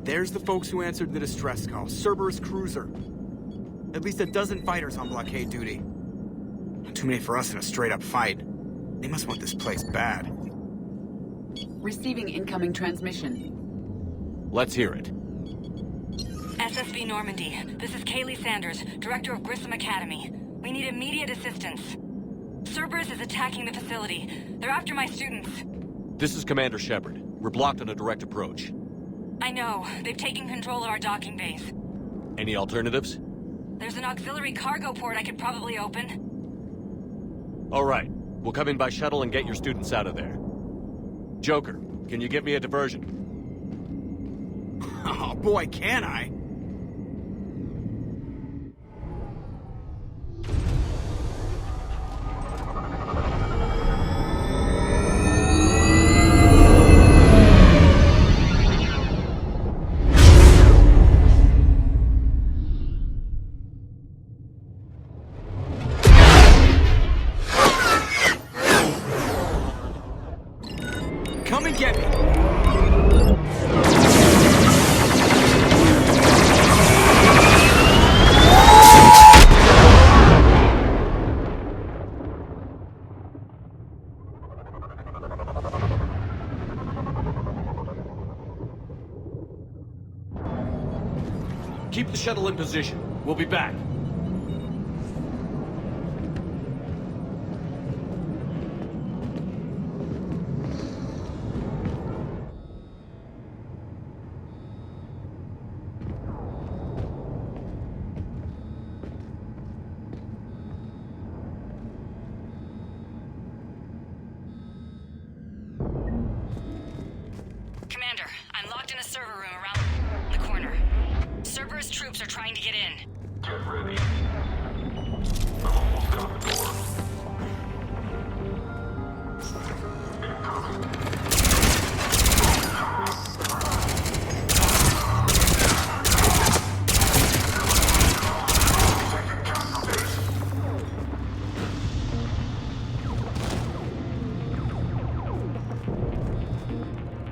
There's the folks who answered the distress call. Cerberus cruiser. At least a dozen fighters on blockade duty. Not too many for us in a straight-up fight. They must want this place bad. Receiving incoming transmission. Let's hear it. SSB Normandy. This is Kaylee Sanders, Director of Grissom Academy. We need immediate assistance. Cerberus is attacking the facility. They're after my students. This is Commander Shepard. We're blocked on a direct approach. I know. They've taken control of our docking base. Any alternatives? There's an auxiliary cargo port I could probably open. All right. We'll come in by shuttle and get your students out of there. Joker, can you give me a diversion? Oh boy, can I! Come and get me! Keep the shuttle in position. We'll be back. Commander, I'm locked in a server room around the corner. Cerberus troops are trying to get in. Get ready. I'm almost got the door.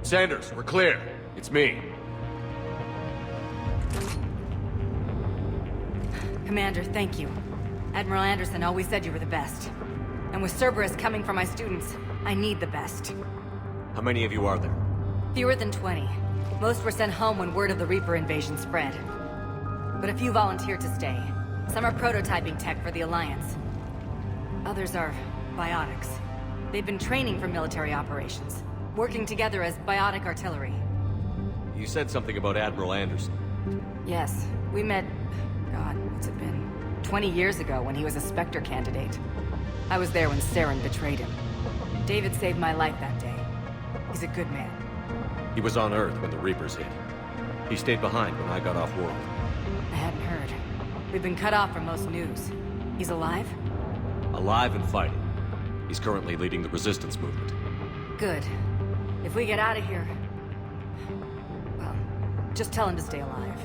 Sanders, we're clear. It's me. Commander, thank you. Admiral Anderson always said you were the best. And with Cerberus coming for my students, I need the best. How many of you are there? Fewer than 20. Most were sent home when word of the Reaper invasion spread. But a few volunteered to stay. Some are prototyping tech for the Alliance. Others are biotics. They've been training for military operations, working together as biotic artillery. You said something about Admiral Anderson. Yes, we met... God, what's it been? 20 years ago when he was a Spectre candidate. I was there when Saren betrayed him. David saved my life that day. He's a good man. He was on Earth when the Reapers hit. He stayed behind when I got off world. I hadn't heard. We've been cut off from most news. He's alive? Alive and fighting. He's currently leading the resistance movement. Good. If we get out of here... well, just tell him to stay alive.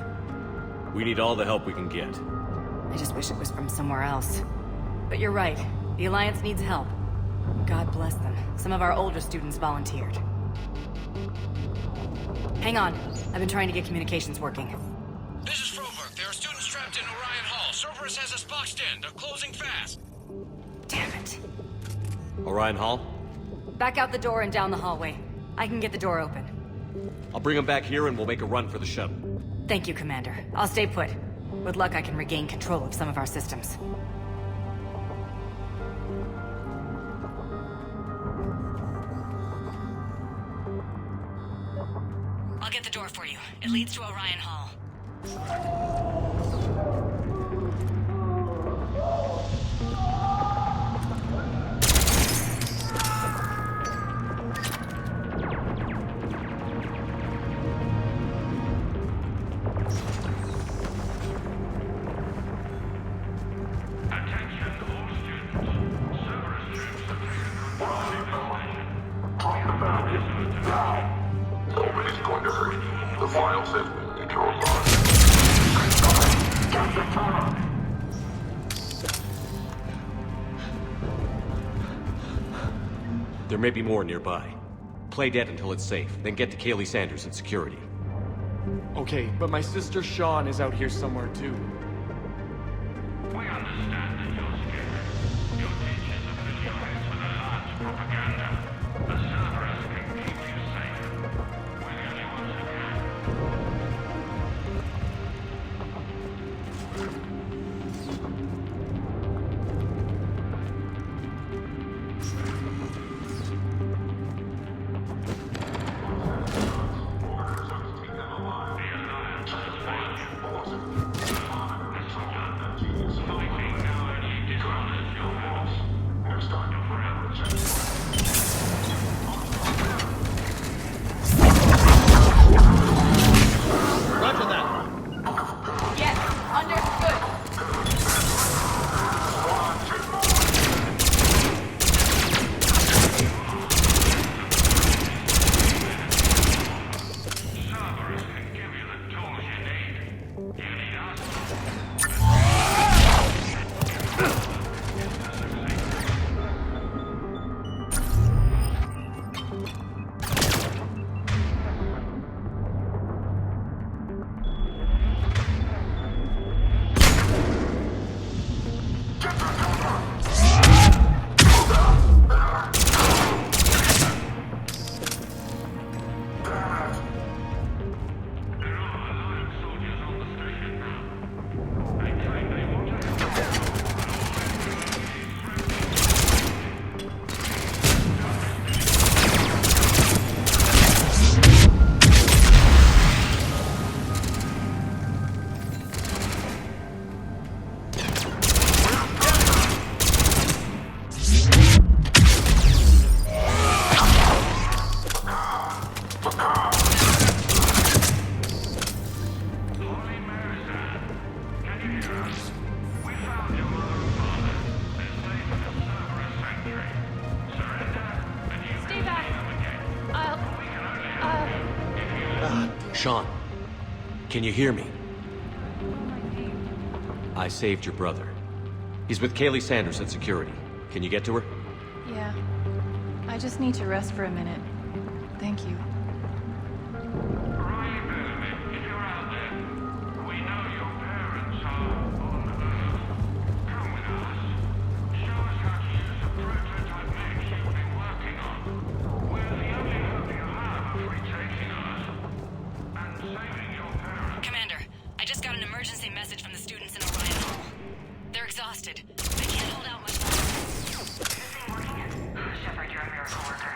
We need all the help we can get. I just wish it was from somewhere else. But you're right. The Alliance needs help. God bless them. Some of our older students volunteered. Hang on. I've been trying to get communications working. This is Froberg. There are students trapped in Orion Hall. Cerberus has us boxed in. They're closing fast. Damn it. Orion Hall? Back out the door and down the hallway. I can get the door open. I'll bring him back here and we'll make a run for the shuttle. Thank you, Commander. I'll stay put. With luck, I can regain control of some of our systems. I'll get the door for you. It leads to Orion Hall. Nobody's going to hurt you. The files have been neutralized. There may be more nearby. Play dead until it's safe, then get to Kaylee Sanders and security. Okay, but my sister Sean is out here somewhere too. We understand that you're scared. Your teachers have been used for their large propaganda. The Cerberus can keep you safe. We're the only ones who can. Roger that. Yes, understood. Cerberus can give you the tools you need. You need us. There are Alliance soldiers on the station now. They claim they want to Holy Marizan, can you hear us? We found your mother and father. They're safe in the Cerberus sanctuary. Surrender, and you Stay can back. see them again. I'll... We can only help if you Sean, can you hear me? my name. I saved your brother. He's with Kaylee Sanders at security. Can you get to her? Yeah. I just need to rest for a minute. Thank you. Riley Bellamy, if you're out there, we know your parents are on Earth. Come with us. Show us how to use the prototype mech you've been working on. We're the only hope you have of retaking us and saving your parents. Commander, I just got an emergency message from the students in Orion Hall. They're exhausted. They can't hold out much longer. Shepard, you're a miracle worker.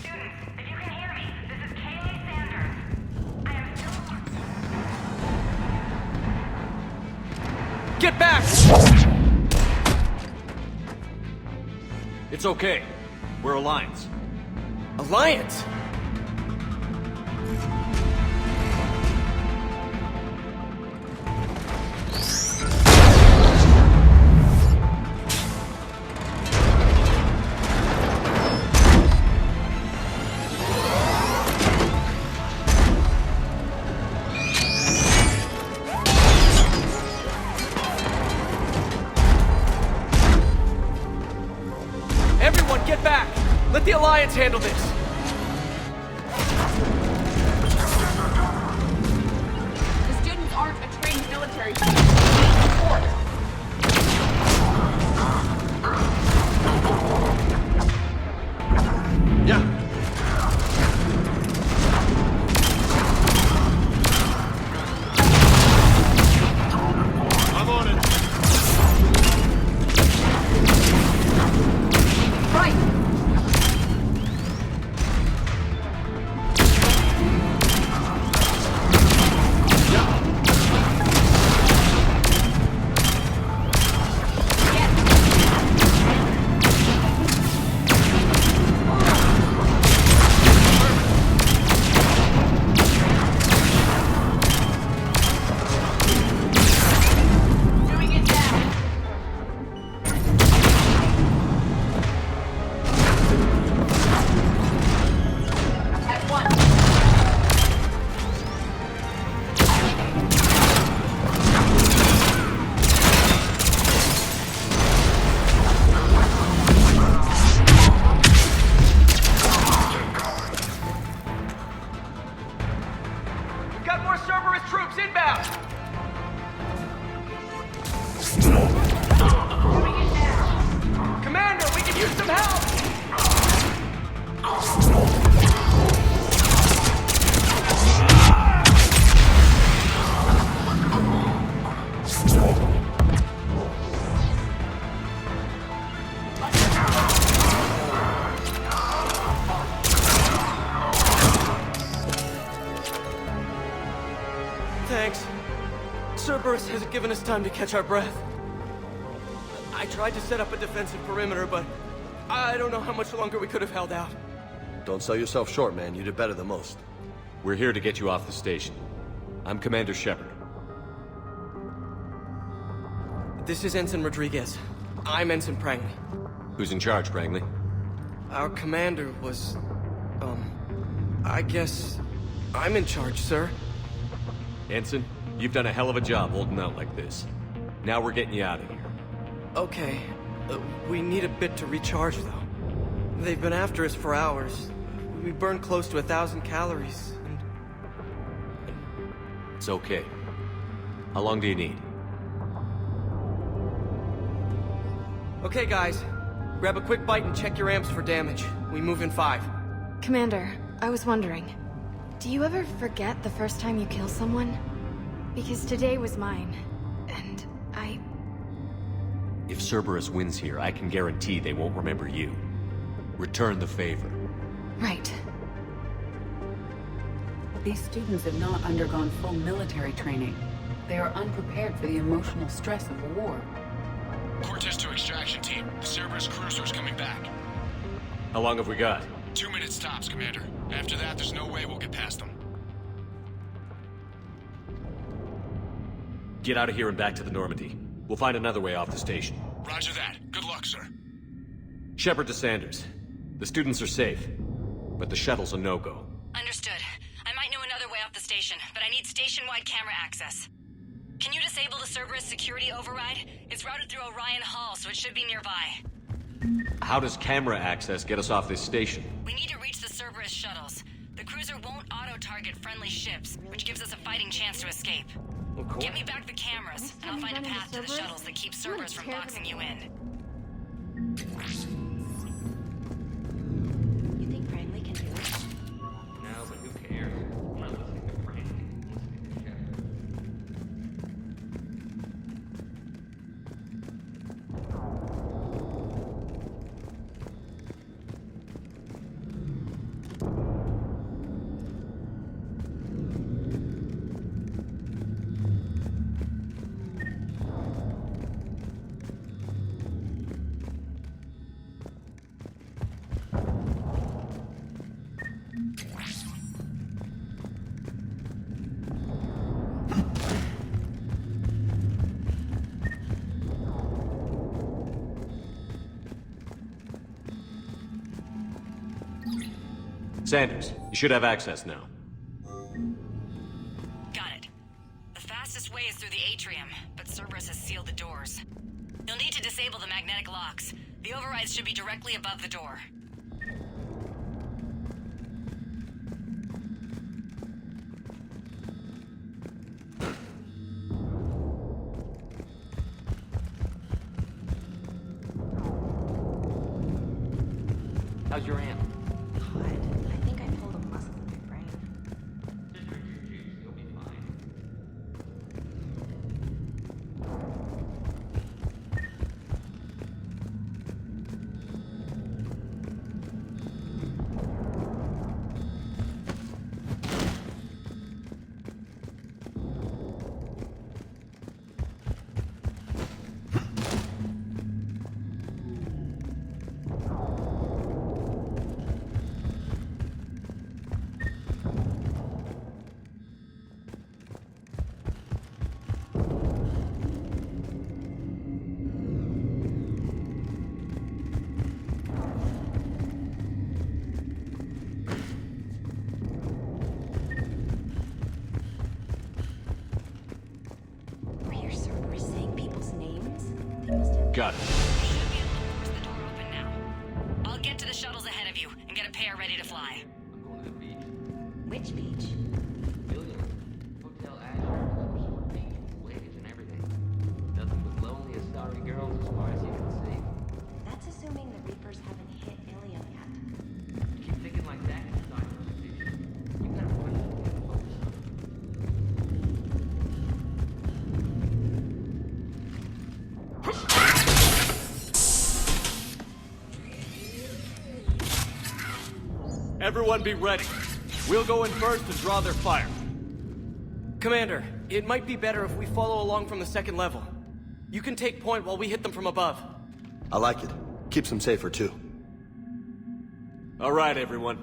Students, if you can hear me, this is Kaylee Sanders. I am still... Get back! It's okay. We're Alliance. Alliance? Everyone, get back! Let the Alliance handle this! The students aren't a trained military team. They need support. Yeah. I'm on it. Right. Commander, we can use some help! Thanks. Cerberus hasn't given us time to catch our breath. I tried to set up a defensive perimeter, but I don't know how much longer we could have held out. Don't sell yourself short, man. You did better than most. We're here to get you off the station. I'm Commander Shepard. This is Ensign Rodriguez. I'm Ensign Prangley. Who's in charge, Prangley? Our commander was... I guess... I'm in charge, sir. Ensign, you've done a hell of a job holding out like this. Now we're getting you out of here. Okay. We need a bit to recharge, though. They've been after us for hours. We burned close to 1,000 calories, and... It's okay. How long do you need? Okay, guys. Grab a quick bite and check your amps for damage. We move in 5. Commander, I was wondering, do you ever forget the first time you kill someone? Because today was mine, and If Cerberus wins here, I can guarantee they won't remember you. Return the favor. Right. These students have not undergone full military training. They are unprepared for the emotional stress of the war. Cortez to extraction team. The Cerberus cruiser's coming back. How long have we got? 2 minutes tops, Commander. After that, there's no way we'll get past them. Get out of here and back to the Normandy. We'll find another way off the station. Roger that. Good luck, sir. Shepard to Sanders. The students are safe, but the shuttle's a no-go. Understood. I might know another way off the station, but I need station-wide camera access. Can you disable the Cerberus security override? It's routed through Orion Hall, so it should be nearby. How does camera access get us off this station? We need to reach the Cerberus shuttles. The cruiser won't auto-target friendly ships, which gives us a fighting chance to escape. Well, cool. Get me back the cameras, and I'll find a path to the shuttles that keep Cerberus from boxing you in. You think Prangley can do it? No, but who cares? I'm not listening to Frank. Sanders, you should have access now. Got it. The fastest way is through the atrium, but Cerberus has sealed the doors. You'll need to disable the magnetic locks. The overrides should be directly above the door. How's your amp? God, I think I pulled a muscle in my brain. Just drink your juice. You'll be fine. We hear Cerberus saying people's names? They must have... Got it. You should be able to force the door open now. I'll get to the shuttles ahead of you and get a pair ready to fly. I'm going to the beach. Which beach? William. Hotel Azure. Everyone be ready. We'll go in first and draw their fire. Commander, it might be better if we follow along from the second level. You can take point while we hit them from above. I like it. Keeps them safer, too. All right, everyone.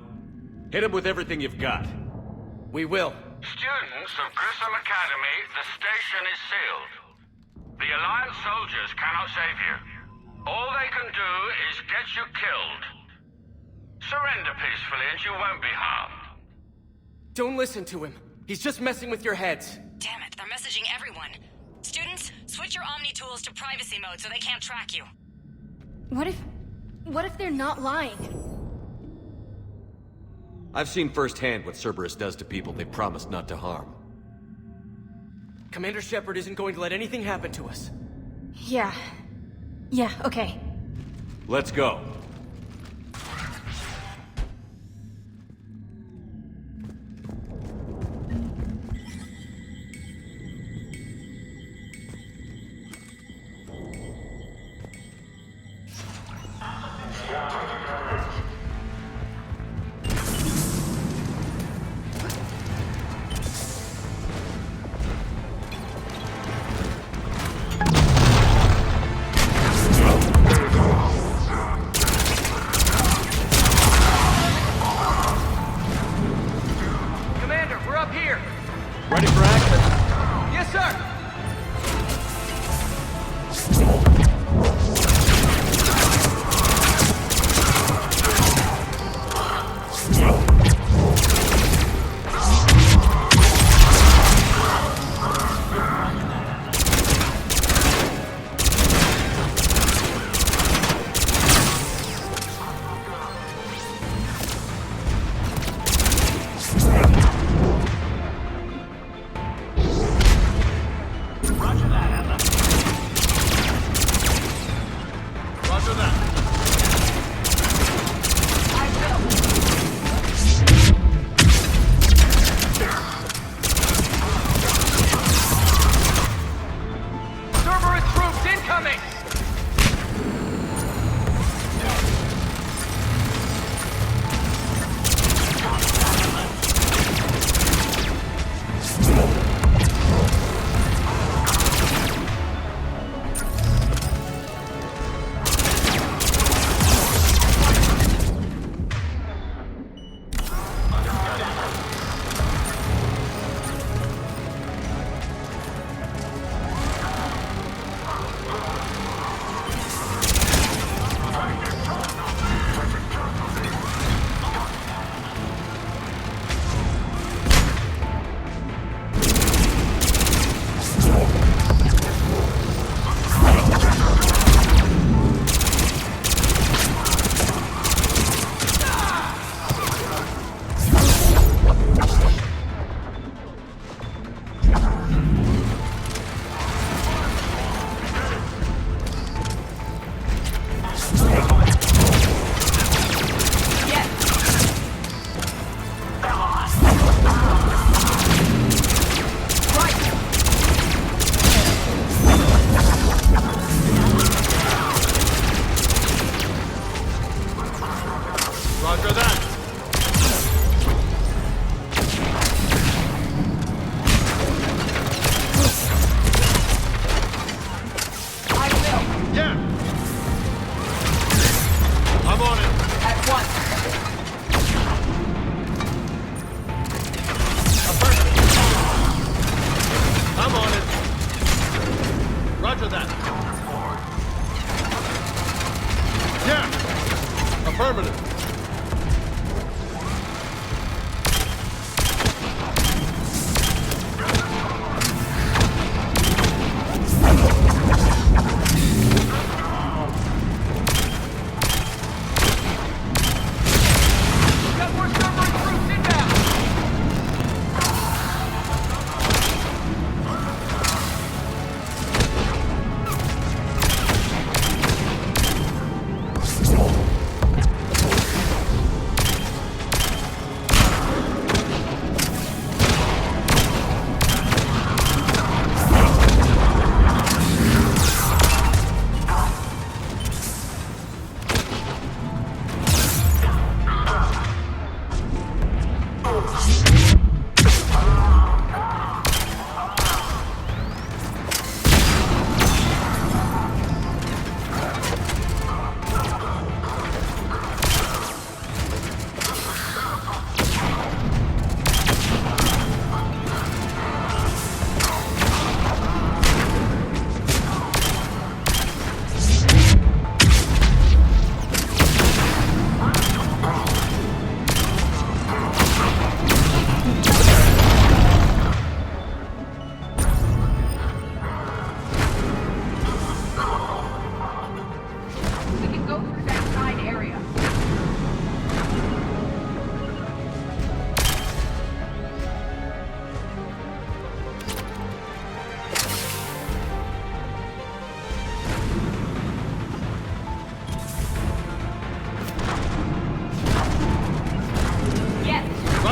Hit them with everything you've got. We will. Students of Grissom Academy, the station is sealed. The Alliance soldiers cannot save you. All they can do is get you killed. Surrender peacefully and you won't be harmed. Don't listen to him. He's just messing with your heads. Damn it, they're messaging everyone. Students, switch your Omni tools to privacy mode so they can't track you. What if they're not lying? I've seen firsthand what Cerberus does to people they promised not to harm. Commander Shepard isn't going to let anything happen to us. Yeah, okay. Let's go. Commander, we're up here! Ready for action? Yes, sir!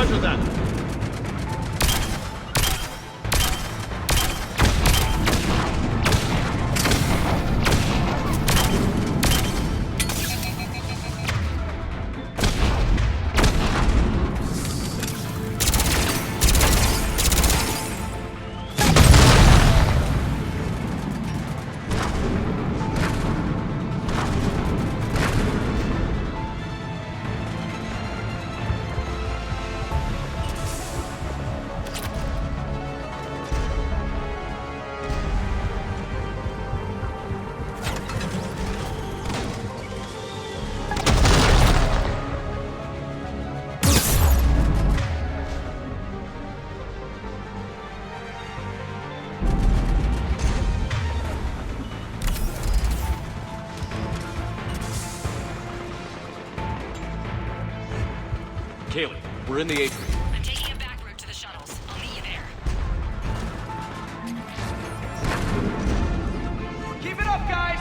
Roger that. Kaylee, we're in the atrium. I'm taking a back route to the shuttles. I'll meet you there. Keep it up, guys!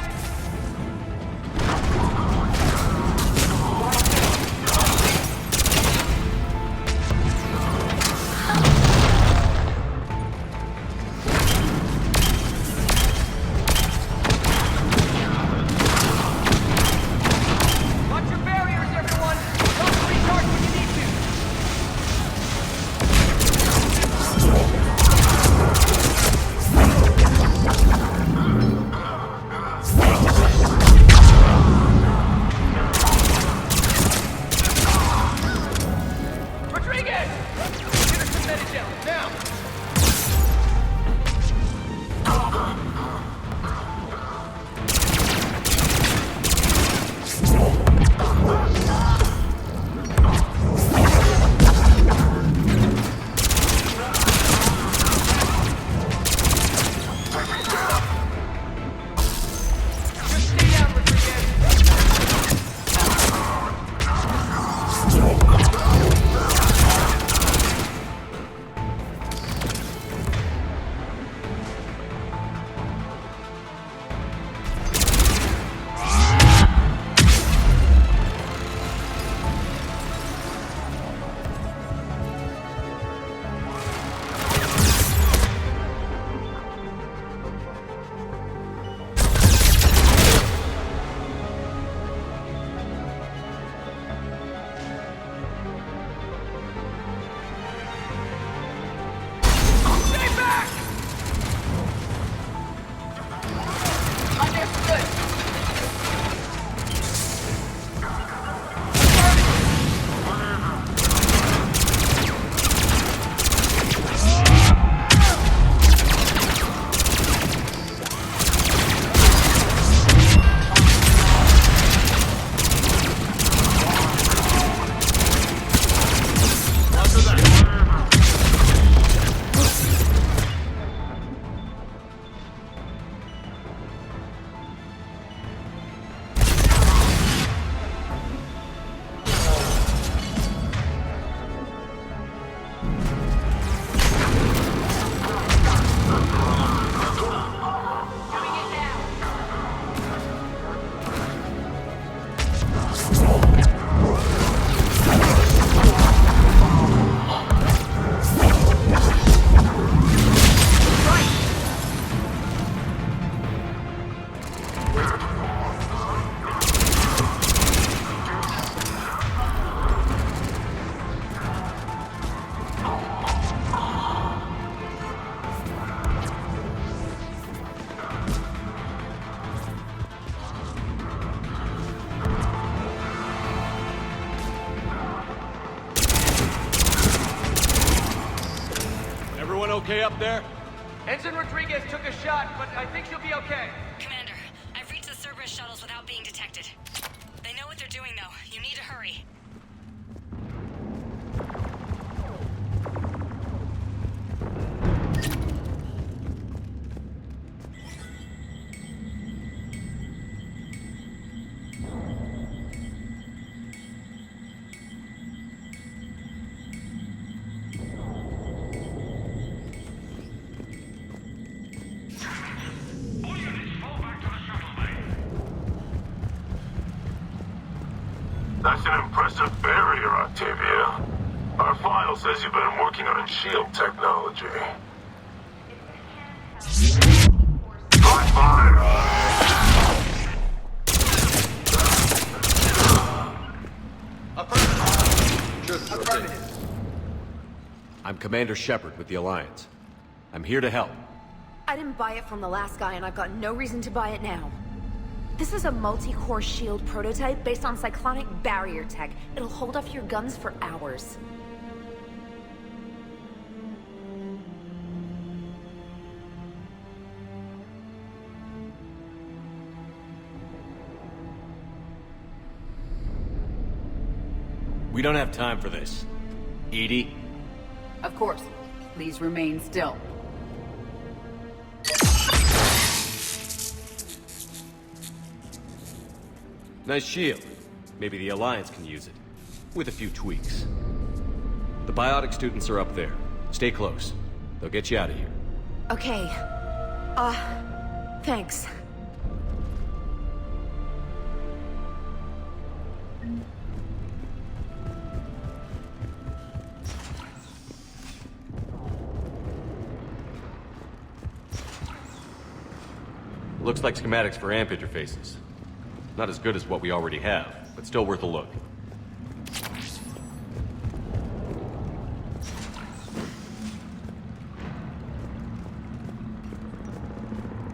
Watch your barriers, everyone! Don't recharge when you need to! Rodriguez! Get her some Medi-gel, now! Just stay down, Rodriguez! Stay back! Understood. Everyone okay up there? Ensign Rodriguez took a shot, but I think she'll be okay. Commander, I've reached the Cerberus shuttles without being detected. They know what they're doing, though. You need to hurry. All units fall back to the shuttle bay. That's an impressive barrier, Octavia. Our files file says you've been working on shield technology. Hot fire! I'm Commander Shepard with the Alliance. I'm here to help. I didn't buy it from the last guy, and I've got no reason to buy it now. This is a multi-core shield prototype based on cyclonic barrier tech. It'll hold off your guns for hours. We don't have time for this. Edie? Of course. Please remain still. Nice shield. Maybe the Alliance can use it. With a few tweaks. The biotic students are up there. Stay close. They'll get you out of here. Okay. Thanks. Looks like schematics for amp interfaces. Not as good as what we already have, but still worth a look.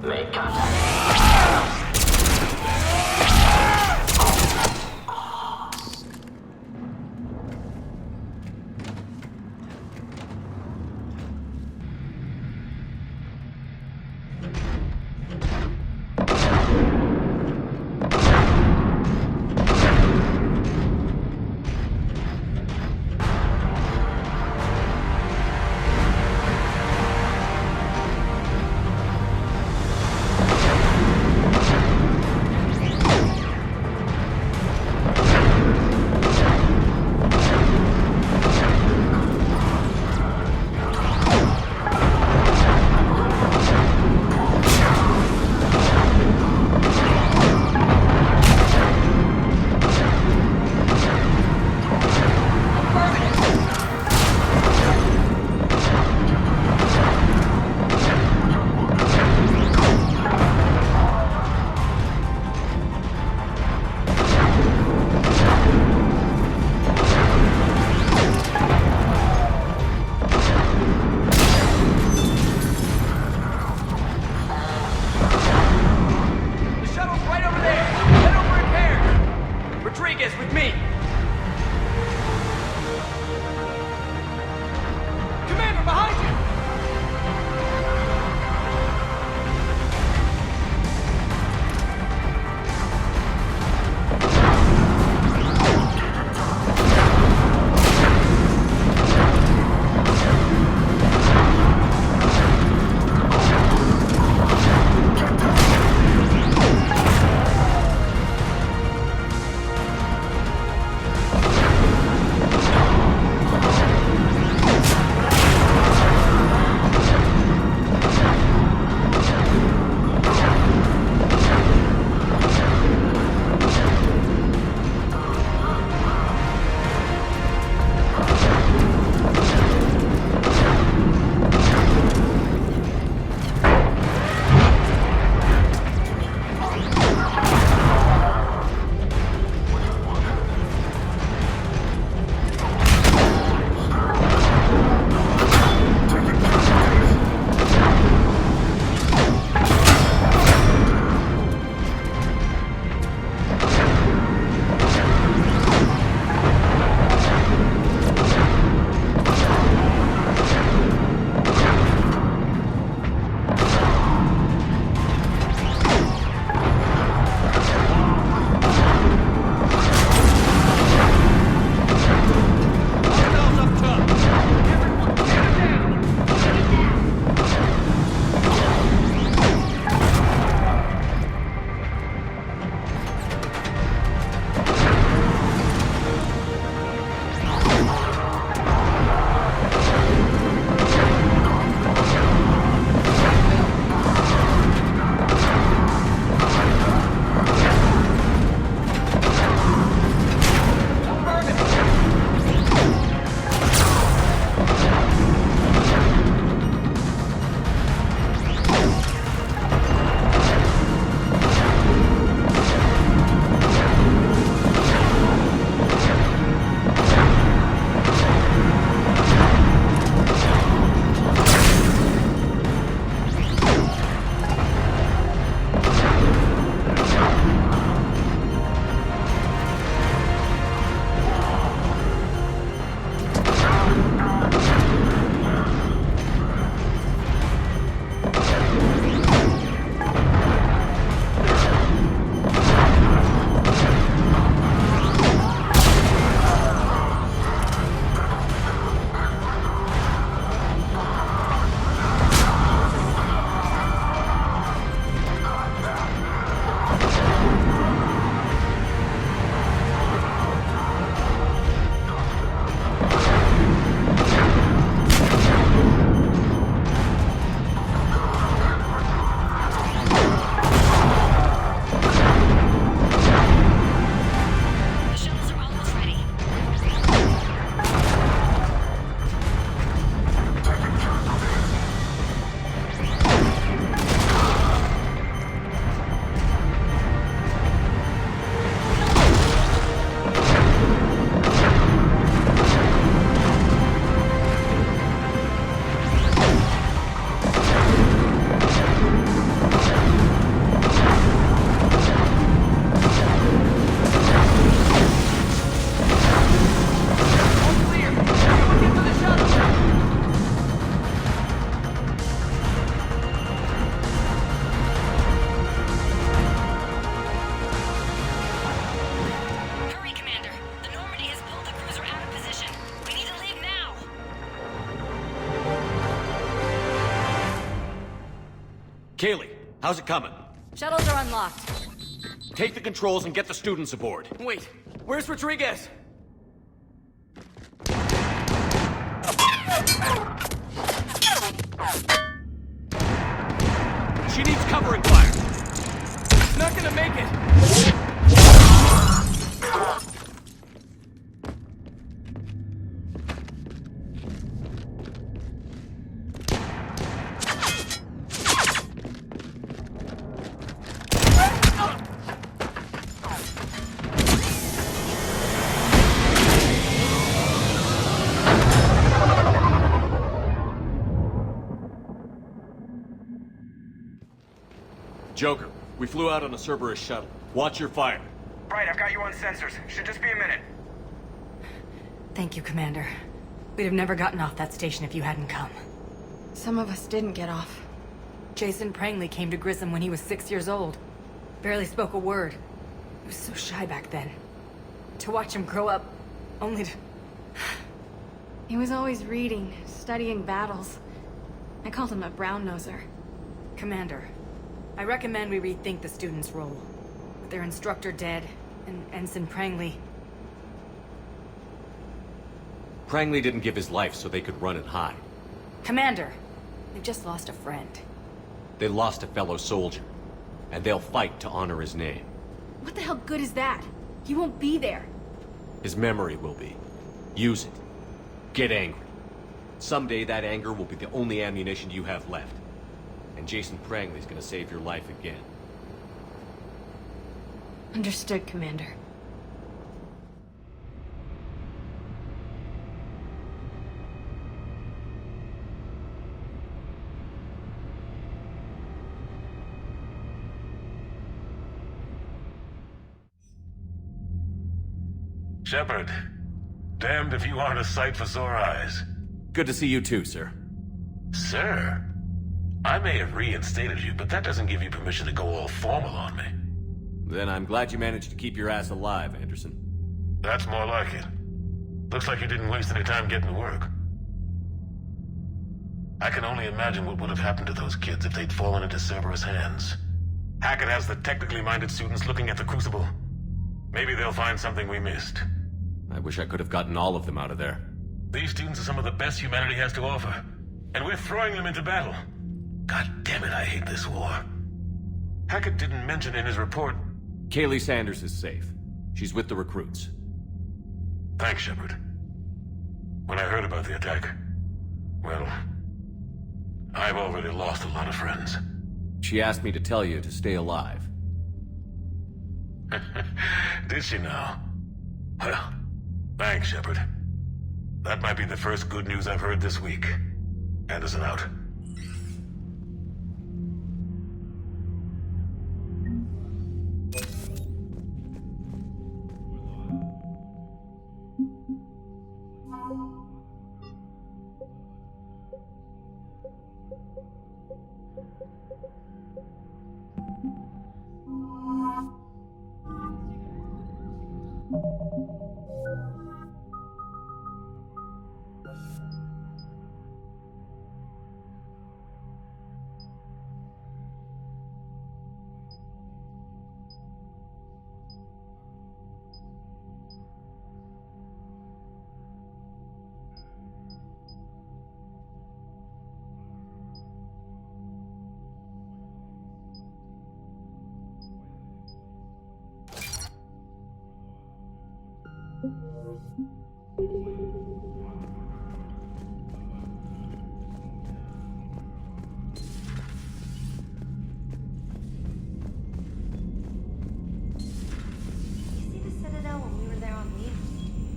Make contact. Kaylee, how's it coming? Shuttles are unlocked. Take the controls and get the students aboard. Wait, where's Rodriguez? She needs covering fire. She's not gonna make it. Joker, we flew out on a Cerberus shuttle. Watch your fire. Right, I've got you on sensors. Should just be a minute. Thank you, Commander. We'd have never gotten off that station if you hadn't come. Some of us didn't get off. Jason Prangley came to Grissom when he was 6 years old. Barely spoke a word. He was so shy back then. To watch him grow up, only to... He was always reading, studying battles. I called him a brown-noser. Commander, I recommend we rethink the students' role. With their instructor dead, and Ensign Prangley... Prangley didn't give his life so they could run and hide. Commander, they've just lost a friend. They lost a fellow soldier, and they'll fight to honor his name. What the hell good is that? He won't be there. His memory will be. Use it. Get angry. Someday that anger will be the only ammunition you have left. And Jason Prangley's gonna save your life again. Understood, Commander. Shepard, damned if you aren't a sight for sore eyes. Good to see you too, sir. Sir? I may have reinstated you, but that doesn't give you permission to go all formal on me. Then I'm glad you managed to keep your ass alive, Anderson. That's more like it. Looks like you didn't waste any time getting to work. I can only imagine what would have happened to those kids if they'd fallen into Cerberus' hands. Hackett has the technically minded students looking at the Crucible. Maybe they'll find something we missed. I wish I could have gotten all of them out of there. These students are some of the best humanity has to offer, and we're throwing them into battle. God damn it, I hate this war. Hackett didn't mention in his report... Kaylee Sanders is safe. She's with the recruits. Thanks, Shepard. When I heard about the attack, well, I've already lost a lot of friends. She asked me to tell you to stay alive. Did she now? Well, thanks, Shepard. That might be the first good news I've heard this week. Anderson out.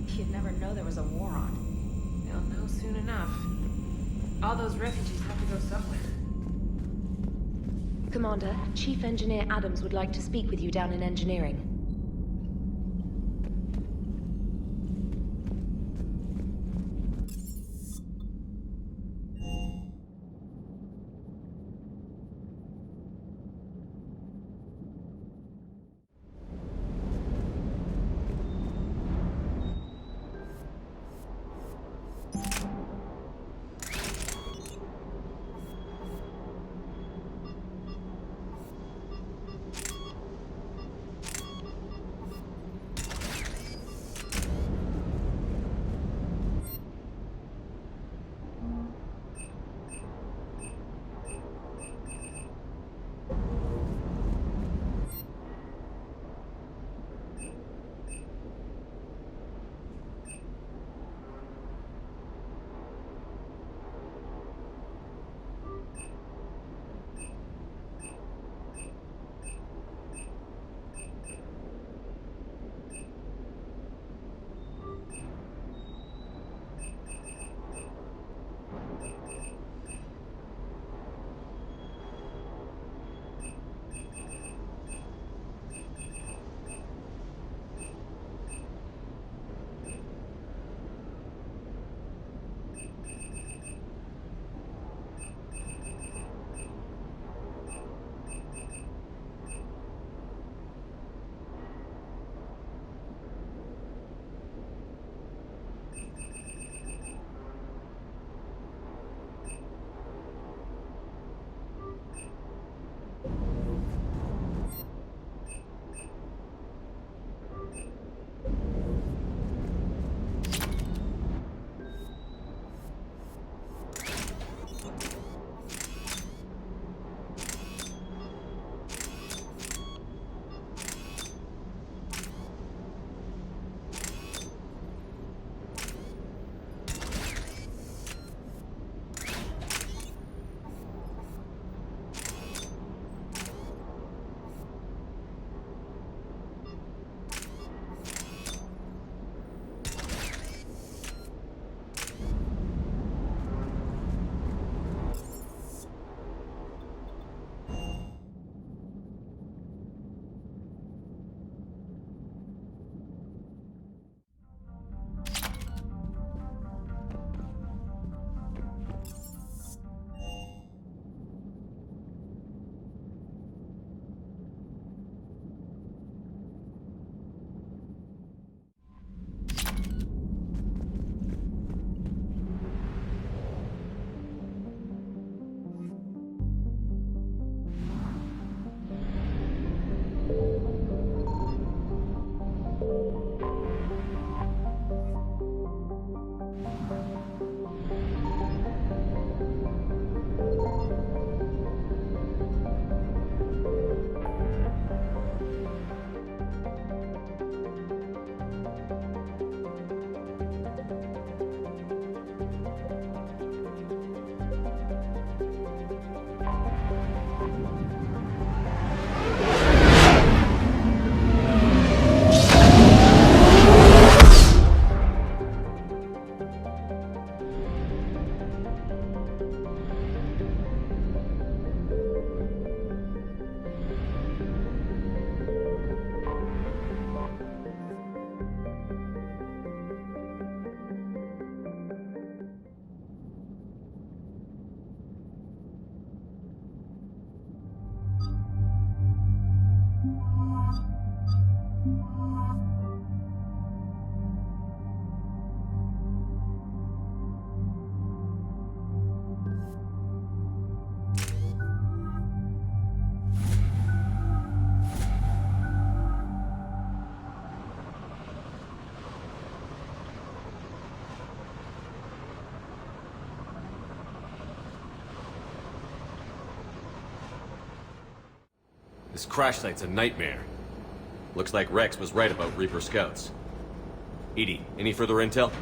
You'd never know there was a war on. They'll know soon enough. All those refugees have to go somewhere. Commander, Chief Engineer Adams would like to speak with you down in engineering. This crash site's a nightmare. Looks like Rex was right about Reaper scouts. Edie, any further intel?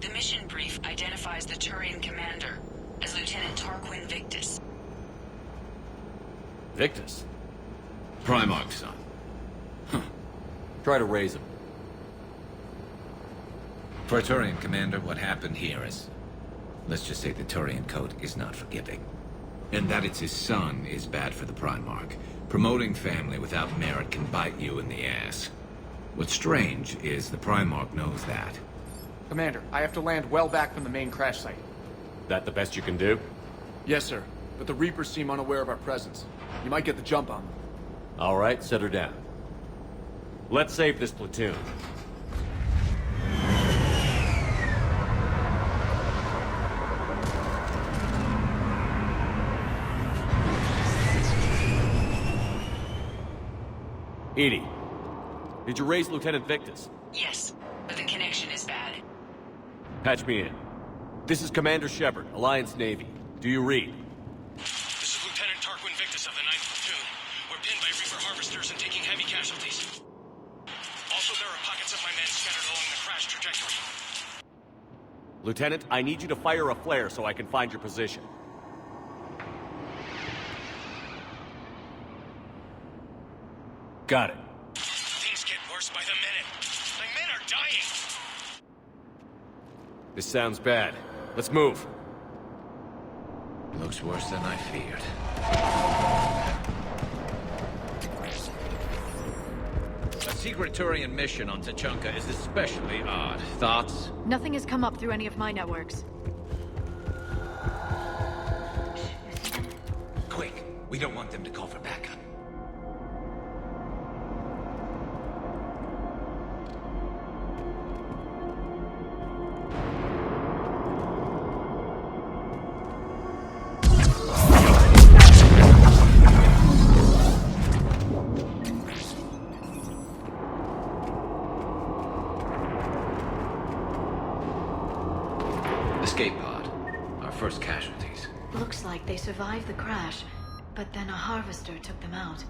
The mission brief identifies the Turian commander as Lieutenant Tarquin Victus. Victus? Primarch's son. Try to raise him. For a Turian commander, what happened here is... let's just say the Turian code is not forgiving. And that it's his son is bad for the Primarch. Promoting family without merit can bite you in the ass. What's strange is the Primarch knows that. Commander, I have to land well back from the main crash site. That the best you can do? Yes, sir. But the Reapers seem unaware of our presence. You might get the jump on them. All right, set her down. Let's save this platoon. Edie, did you raise Lieutenant Victus? Yes, but the connection is bad. Patch me in. This is Commander Shepard, Alliance Navy. Do you read? This is Lieutenant Tarquin Victus of the 9th Platoon. We're pinned by Reaper harvesters and taking heavy casualties. Also, there are pockets of my men scattered along the crash trajectory. Lieutenant, I need you to fire a flare so I can find your position. Got it. Things get worse by the minute. My men are dying! This sounds bad. Let's move. Looks worse than I feared. A secret Turian mission on Tachanka is especially odd. Thoughts? Nothing has come up through any of my networks. Quick! We don't want them to call for backup. Escape pod. Our first casualties. Looks like they survived the crash, but then a harvester took them out.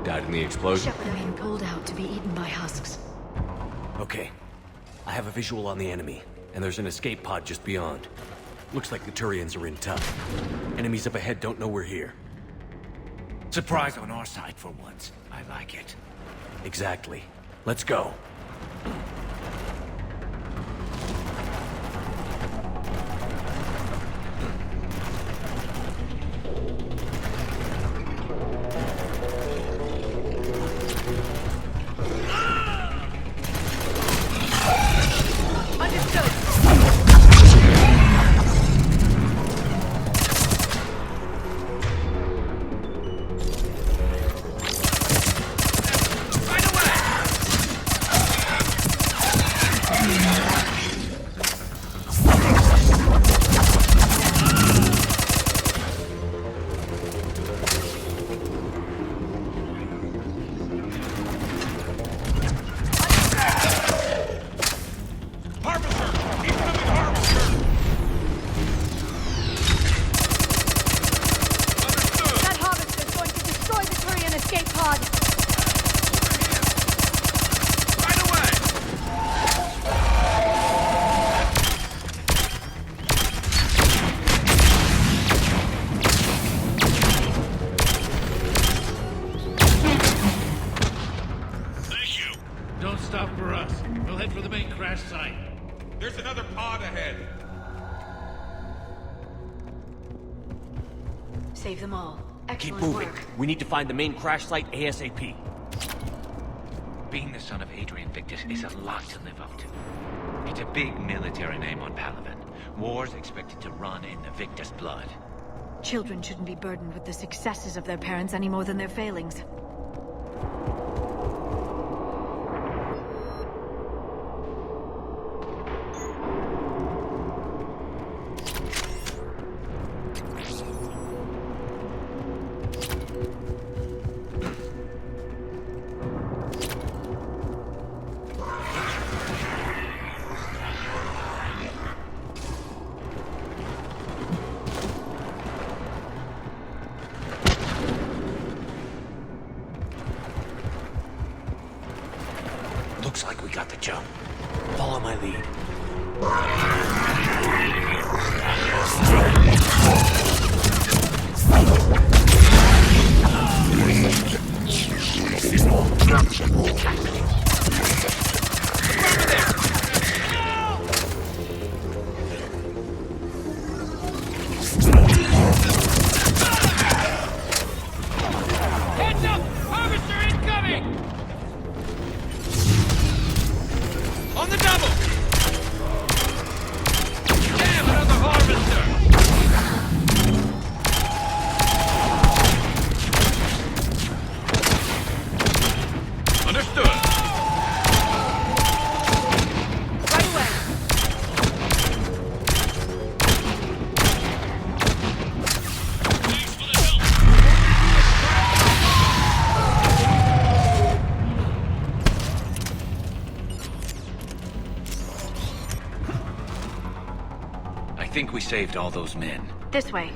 Died in the explosion? Shepard being pulled out to be eaten by husks. Okay. I have a visual on the enemy, and there's an escape pod just beyond. Looks like the Turians are in tough. Enemies up ahead don't know we're here. Surprise on our side for once. I like it. Exactly. Let's go. There's another pod ahead. Save them all. Keep Excellent moving. work. We need to find the main crash site ASAP. Being the son of Adrian Victus is a lot to live up to. It's a big military name on Palaven. War's expected to run in the Victus blood. Children shouldn't be burdened with the successes of their parents any more than their failings. Looks like we got the jump. Follow my lead. Heads up! Harvester incoming! On the double! Damn, another harvester! Understood. Right away. I think we saved all those men. This way.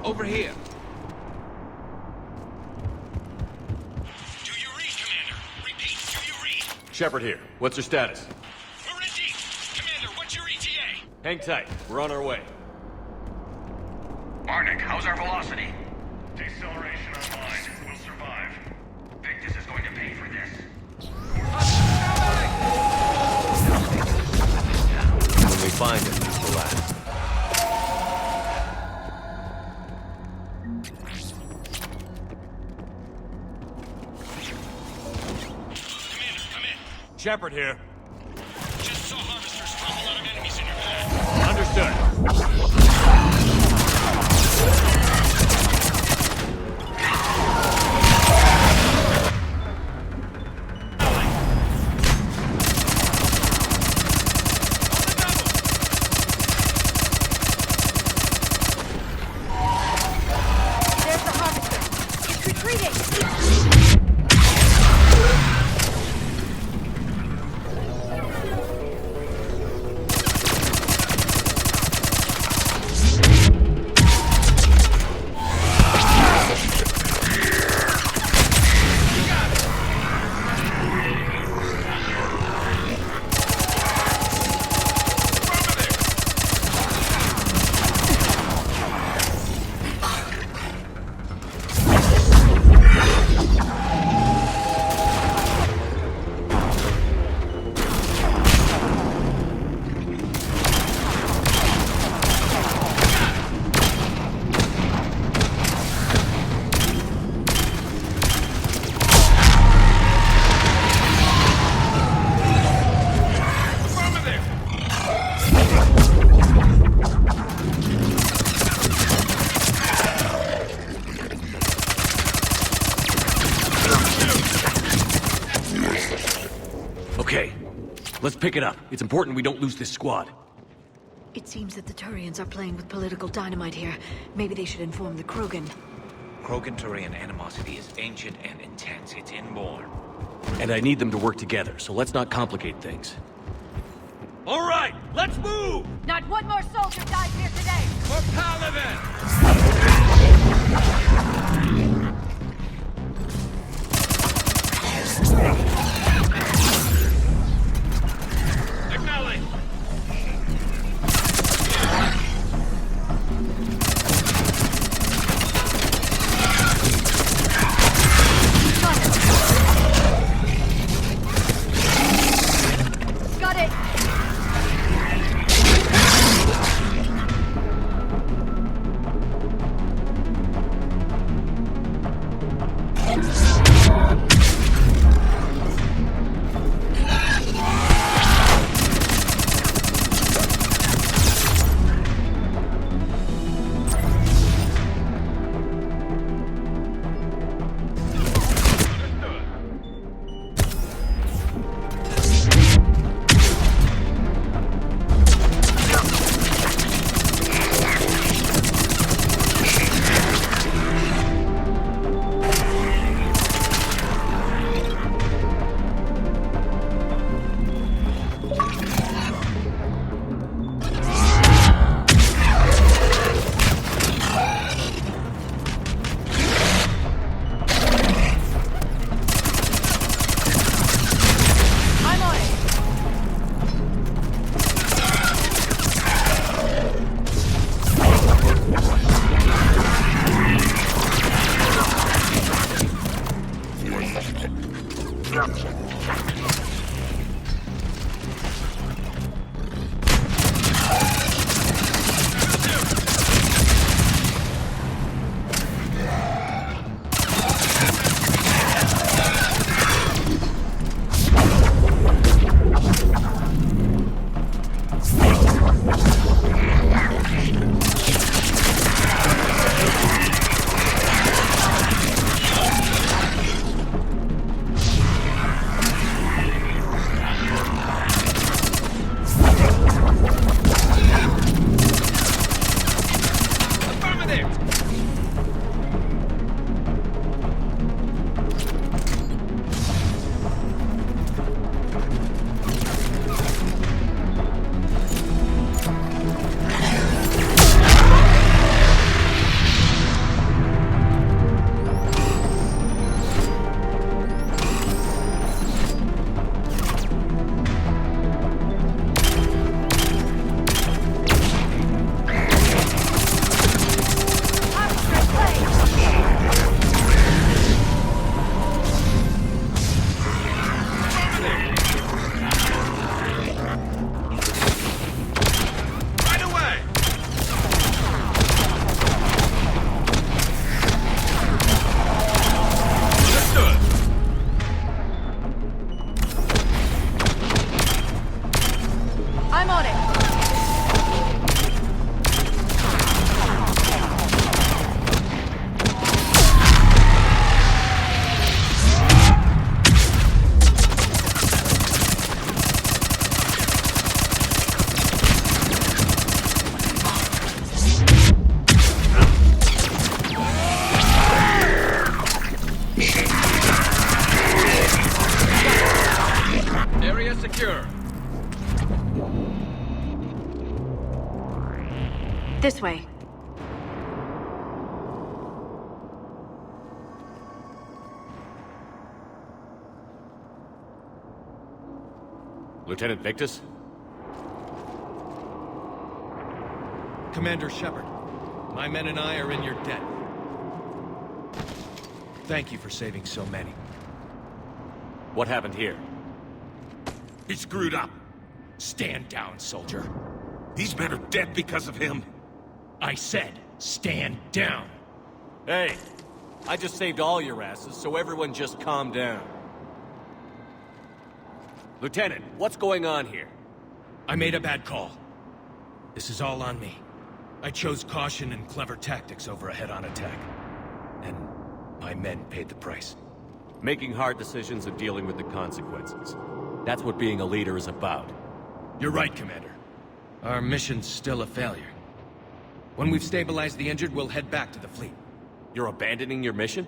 Over here. Do you read, Commander? Repeat, do you read? Shepard here. What's your status? We're in deep. Commander, what's your ETA? Hang tight. We're on our way. Marnik, how's our velocity? Deceleration online. We'll survive. Victus is going to pay for this. When we find it, it's the last. Commander, come in. Shepard here. Just saw harvesters drop a lot of enemies in your path. Understood. There's the harvester. It's retreating. Okay. Let's pick it up. It's important we don't lose this squad. It seems that the Turians are playing with political dynamite here. Maybe they should inform the Krogan. Krogan-Turian animosity is ancient and intense. It's inborn. And I need them to work together, so let's not complicate things. All right, let's move! Not one more soldier dies here today. For Paladin! Acknowledge! Got it. This way. Lieutenant Victus? Commander Shepard, my men and I are in your debt. Thank you for saving so many. What happened here? He screwed up. Stand down, soldier. These men are dead because of him. I said, stand down. Hey, I just saved all your asses, so everyone just calm down. Lieutenant, what's going on here? I made a bad call. This is all on me. I chose caution and clever tactics over a head-on attack. And my men paid the price. Making hard decisions and dealing with the consequences. That's what being a leader is about. You're right, Commander. Our mission's still a failure. When we've stabilized the injured, we'll head back to the fleet. You're abandoning your mission?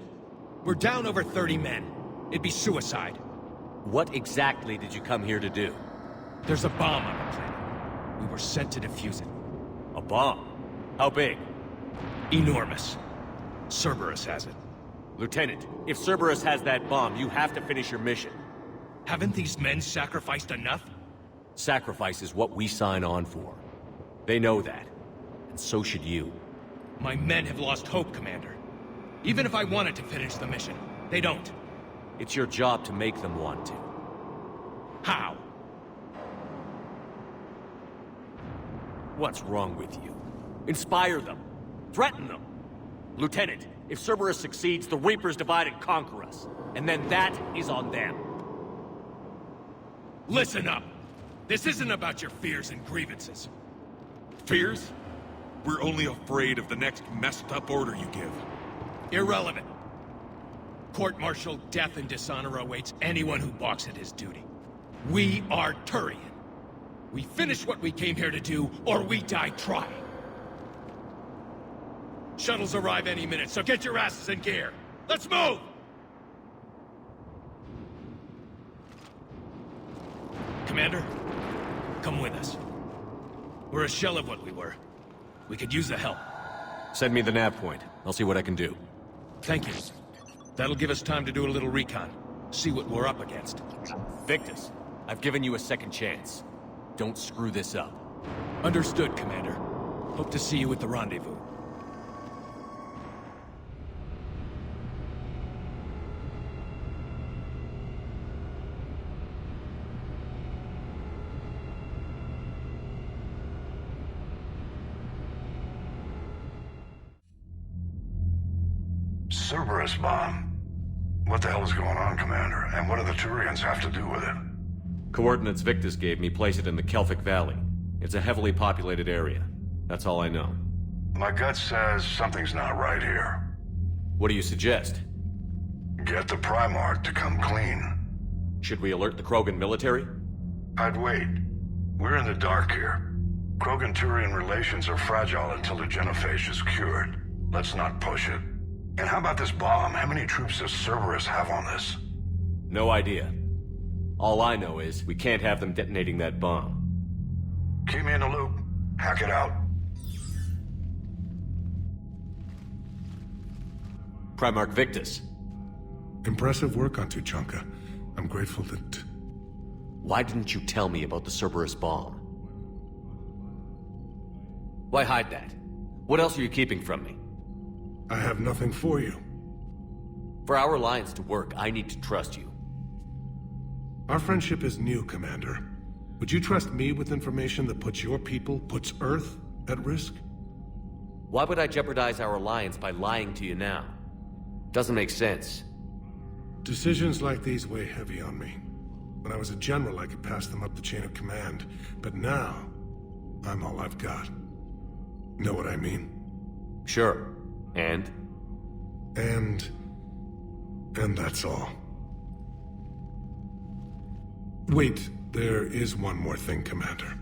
We're down over 30 men. It'd be suicide. What exactly did you come here to do? There's a bomb on the planet. We were sent to defuse it. A bomb? How big? Enormous. Cerberus has it. Lieutenant, if Cerberus has that bomb, you have to finish your mission. Haven't these men sacrificed enough? Sacrifice is what we sign on for. They know that. And so should you. My men have lost hope, Commander. Even if I wanted to finish the mission, they don't. It's your job to make them want to. How? What's wrong with you? Inspire them. Threaten them. Lieutenant, if Cerberus succeeds, the Reapers divide and conquer us. And then that is on them. Listen up! This isn't about your fears and grievances. Fears? We're only afraid of the next messed-up order you give. Irrelevant. Court-martial death and dishonor awaits anyone who balks at his duty. We are Turian. We finish what we came here to do, or we die trying. Shuttles arrive any minute, so get your asses in gear. Let's move! Commander, come with us. We're a shell of what we were. We could use the help. Send me the nav point. I'll see what I can do. Thank you. That'll give us time to do a little recon. See what we're up against. Victus, I've given you a second chance. Don't screw this up. Understood, Commander. Hope to see you at the rendezvous. Cerberus bomb. What the hell is going on, Commander? And what do the Turians have to do with it? Coordinates Victus gave me place it in the Kelphic Valley. It's a heavily populated area. That's all I know. My gut says something's not right here. What do you suggest? Get the Primarch to come clean. Should we alert the Krogan military? I'd wait. We're in the dark here. Krogan-Turian relations are fragile until the genophage is cured. Let's not push it. And how about this bomb? How many troops does Cerberus have on this? No idea. All I know is we can't have them detonating that bomb. Keep me in the loop. Hack it out. Primarch Victus. Impressive work on Tuchanka. I'm grateful that... Why didn't you tell me about the Cerberus bomb? Why hide that? What else are you keeping from me? I have nothing for you. For our alliance to work, I need to trust you. Our friendship is new, Commander. Would you trust me with information that puts your people, puts Earth, at risk? Why would I jeopardize our alliance by lying to you now? Doesn't make sense. Decisions like these weigh heavy on me. When I was a general, I could pass them up the chain of command. But now, I'm all I've got. Know what I mean? Sure. And that's all. Wait, there is one more thing, Commander.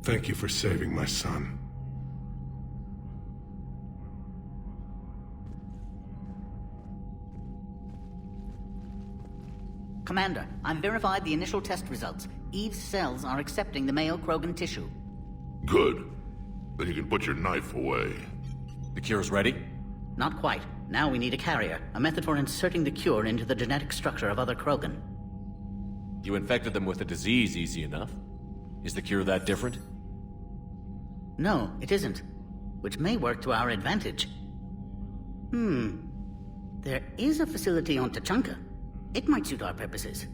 Thank you for saving my son. Commander, I've verified the initial test results. Eve's cells are accepting the male Krogan tissue. Good. Then you can put your knife away. The cure's ready? Not quite. Now we need a carrier, a method for inserting the cure into the genetic structure of other Krogan. You infected them with a disease easy enough. Is the cure that different? No, it isn't. Which may work to our advantage. There is a facility on Tuchanka. It might suit our purposes.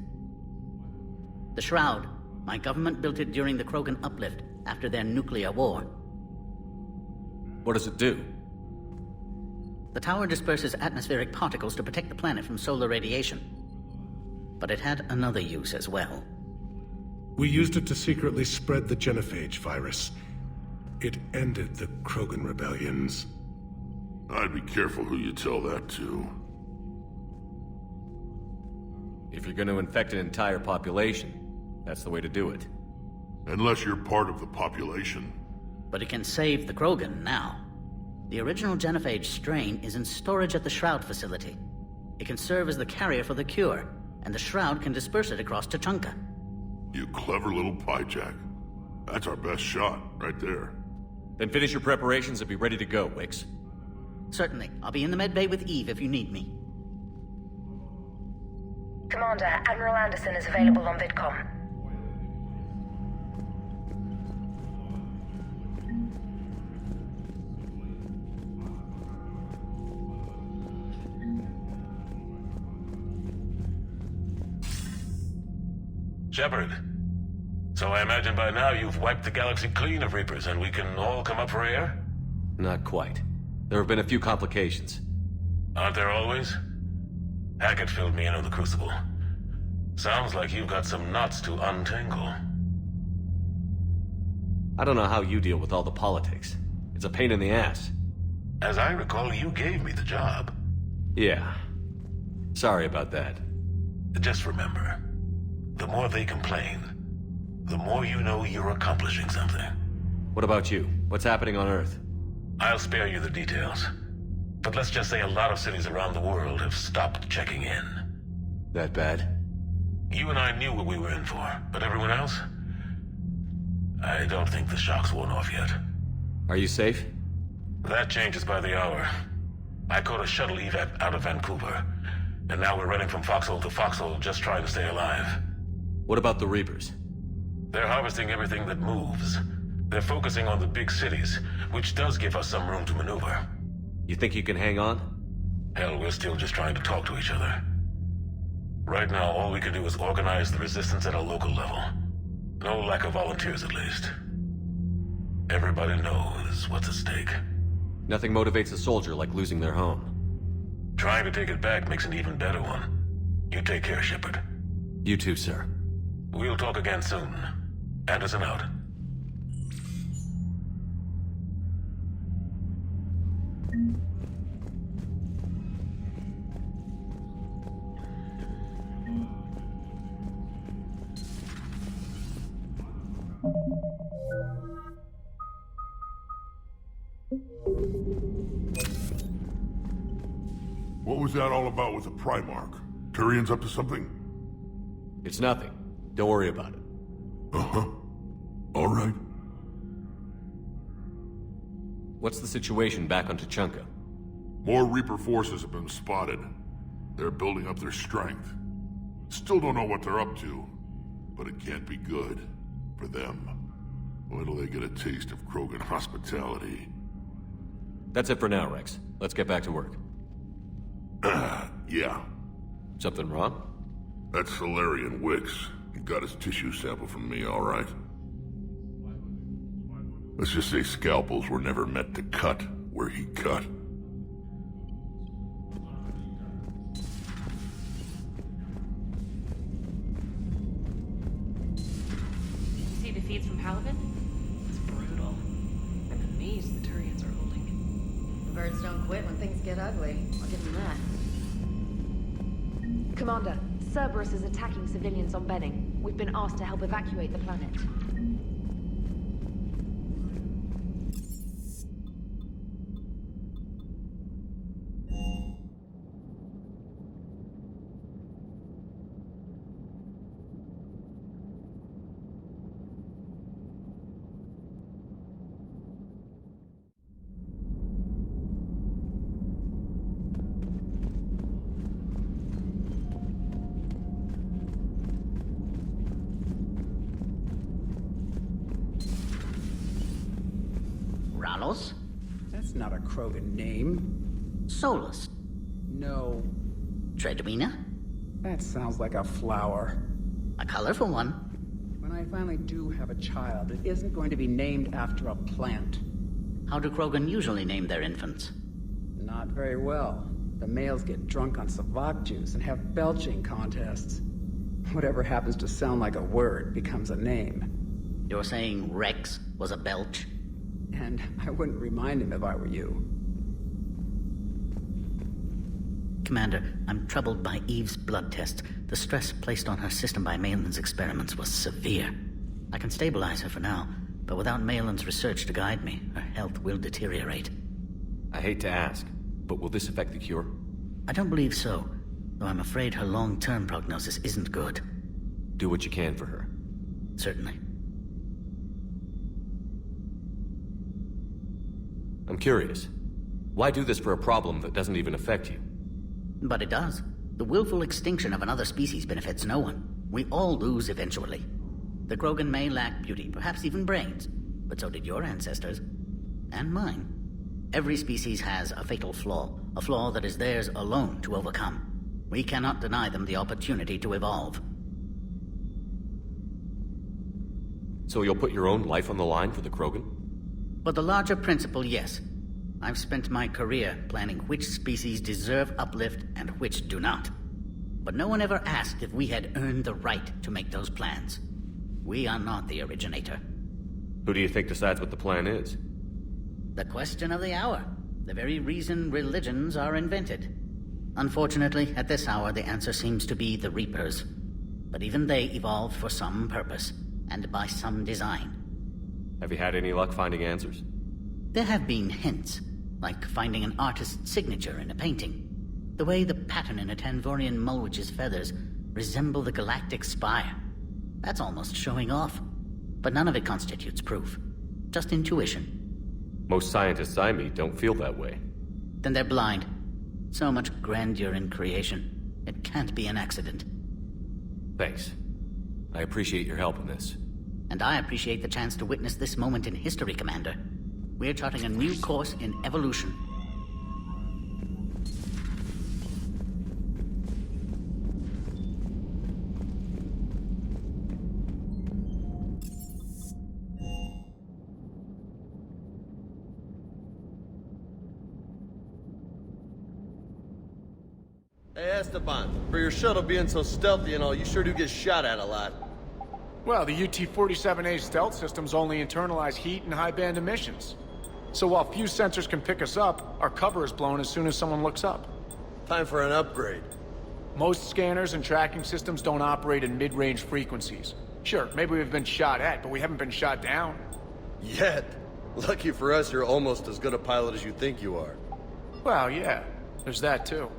The Shroud. My government built it during the Krogan uplift, after their nuclear war. What does it do? The tower disperses atmospheric particles to protect the planet from solar radiation. But it had another use as well. We used it to secretly spread the genophage virus. It ended the Krogan rebellions. I'd be careful who you tell that to. If you're going to infect an entire population, that's the way to do it. Unless you're part of the population. But it can save the Krogan now. The original genophage strain is in storage at the Shroud facility. It can serve as the carrier for the cure, and the Shroud can disperse it across Tuchanka. You clever little piejack. That's our best shot, right there. Then finish your preparations and be ready to go, Wix. Certainly. I'll be in the med bay with Eve if you need me. Commander, Admiral Anderson is available on VidCom. Shepard. So I imagine by now you've wiped the galaxy clean of Reapers and we can all come up for air? Not quite. There have been a few complications. Aren't there always? Hackett filled me in on the Crucible. Sounds like you've got some knots to untangle. I don't know how you deal with all the politics. It's a pain in the ass. As I recall, you gave me the job. Yeah. Sorry about that. Just remember, the more they complain, the more you know you're accomplishing something. What about you? What's happening on Earth? I'll spare you the details. But let's just say a lot of cities around the world have stopped checking in. That bad? You and I knew what we were in for, but everyone else? I don't think the shock's worn off yet. Are you safe? That changes by the hour. I caught a shuttle evac out of Vancouver, and now we're running from foxhole to foxhole just trying to stay alive. What about the Reapers? They're harvesting everything that moves. They're focusing on the big cities, which does give us some room to maneuver. You think you can hang on? Hell, we're still just trying to talk to each other. Right now, all we can do is organize the resistance at a local level. No lack of volunteers, at least. Everybody knows what's at stake. Nothing motivates a soldier like losing their home. Trying to take it back makes an even better one. You take care, Shepard. You too, sir. We'll talk again soon. Anderson out. What was that all about with the Primarch? Turian's up to something? It's nothing. Don't worry about it. Uh-huh. All right. What's the situation back on Tuchanka? More Reaper forces have been spotted. They're building up their strength. Still don't know what they're up to, but it can't be good for them. Wait till they get a taste of Krogan hospitality. That's it for now, Rex. Let's get back to work. Yeah. Something wrong? That's Solarian Wicks. He got his tissue sample from me, all right. Let's just say scalpels were never meant to cut where he cut. You see the feeds from Paladin? It's brutal. I'm amazed the Turians are holding. Birds don't quit when things get ugly. I'll give them that. Commander, Cerberus is attacking civilians on Benning. We've been asked to help evacuate the planet. Ralos? That's not a Krogan name. Solus? No. Tredwina? That sounds like a flower. A colorful one. When I finally do have a child, it isn't going to be named after a plant. How do Krogan usually name their infants? Not very well. The males get drunk on Savak juice and have belching contests. Whatever happens to sound like a word becomes a name. You're saying Rex was a belch? And I wouldn't remind him if I were you. Commander, I'm troubled by Eve's blood tests. The stress placed on her system by Malin's experiments was severe. I can stabilize her for now, but without Malin's research to guide me, her health will deteriorate. I hate to ask, but will this affect the cure? I don't believe so, though I'm afraid her long-term prognosis isn't good. Do what you can for her. Certainly. I'm curious. Why do this for a problem that doesn't even affect you? But it does. The willful extinction of another species benefits no one. We all lose eventually. The Krogan may lack beauty, perhaps even brains, but so did your ancestors. And mine. Every species has a fatal flaw, a flaw that is theirs alone to overcome. We cannot deny them the opportunity to evolve. So you'll put your own life on the line for the Krogan? For the larger principle, yes. I've spent my career planning which species deserve uplift and which do not. But no one ever asked if we had earned the right to make those plans. We are not the originator. Who do you think decides what the plan is? The question of the hour. The very reason religions are invented. Unfortunately, at this hour, the answer seems to be the Reapers. But even they evolved for some purpose, and by some design. Have you had any luck finding answers? There have been hints, like finding an artist's signature in a painting. The way the pattern in a Tanvorian Mulwich's feathers resemble the galactic spire. That's almost showing off. But none of it constitutes proof. Just intuition. Most scientists I meet don't feel that way. Then they're blind. So much grandeur in creation. It can't be an accident. Thanks. I appreciate your help in this. And I appreciate the chance to witness this moment in history, Commander. We're charting a new course in evolution. Hey, Esteban, for your shuttle being so stealthy and all, you sure do get shot at a lot. Well, the UT-47A stealth systems only internalize heat and high-band emissions. So while few sensors can pick us up, our cover is blown as soon as someone looks up. Time for an upgrade. Most scanners and tracking systems don't operate in mid-range frequencies. Sure, maybe we've been shot at, but we haven't been shot down. Yet. Lucky for us, you're almost as good a pilot as you think you are. Well, yeah. There's that, too.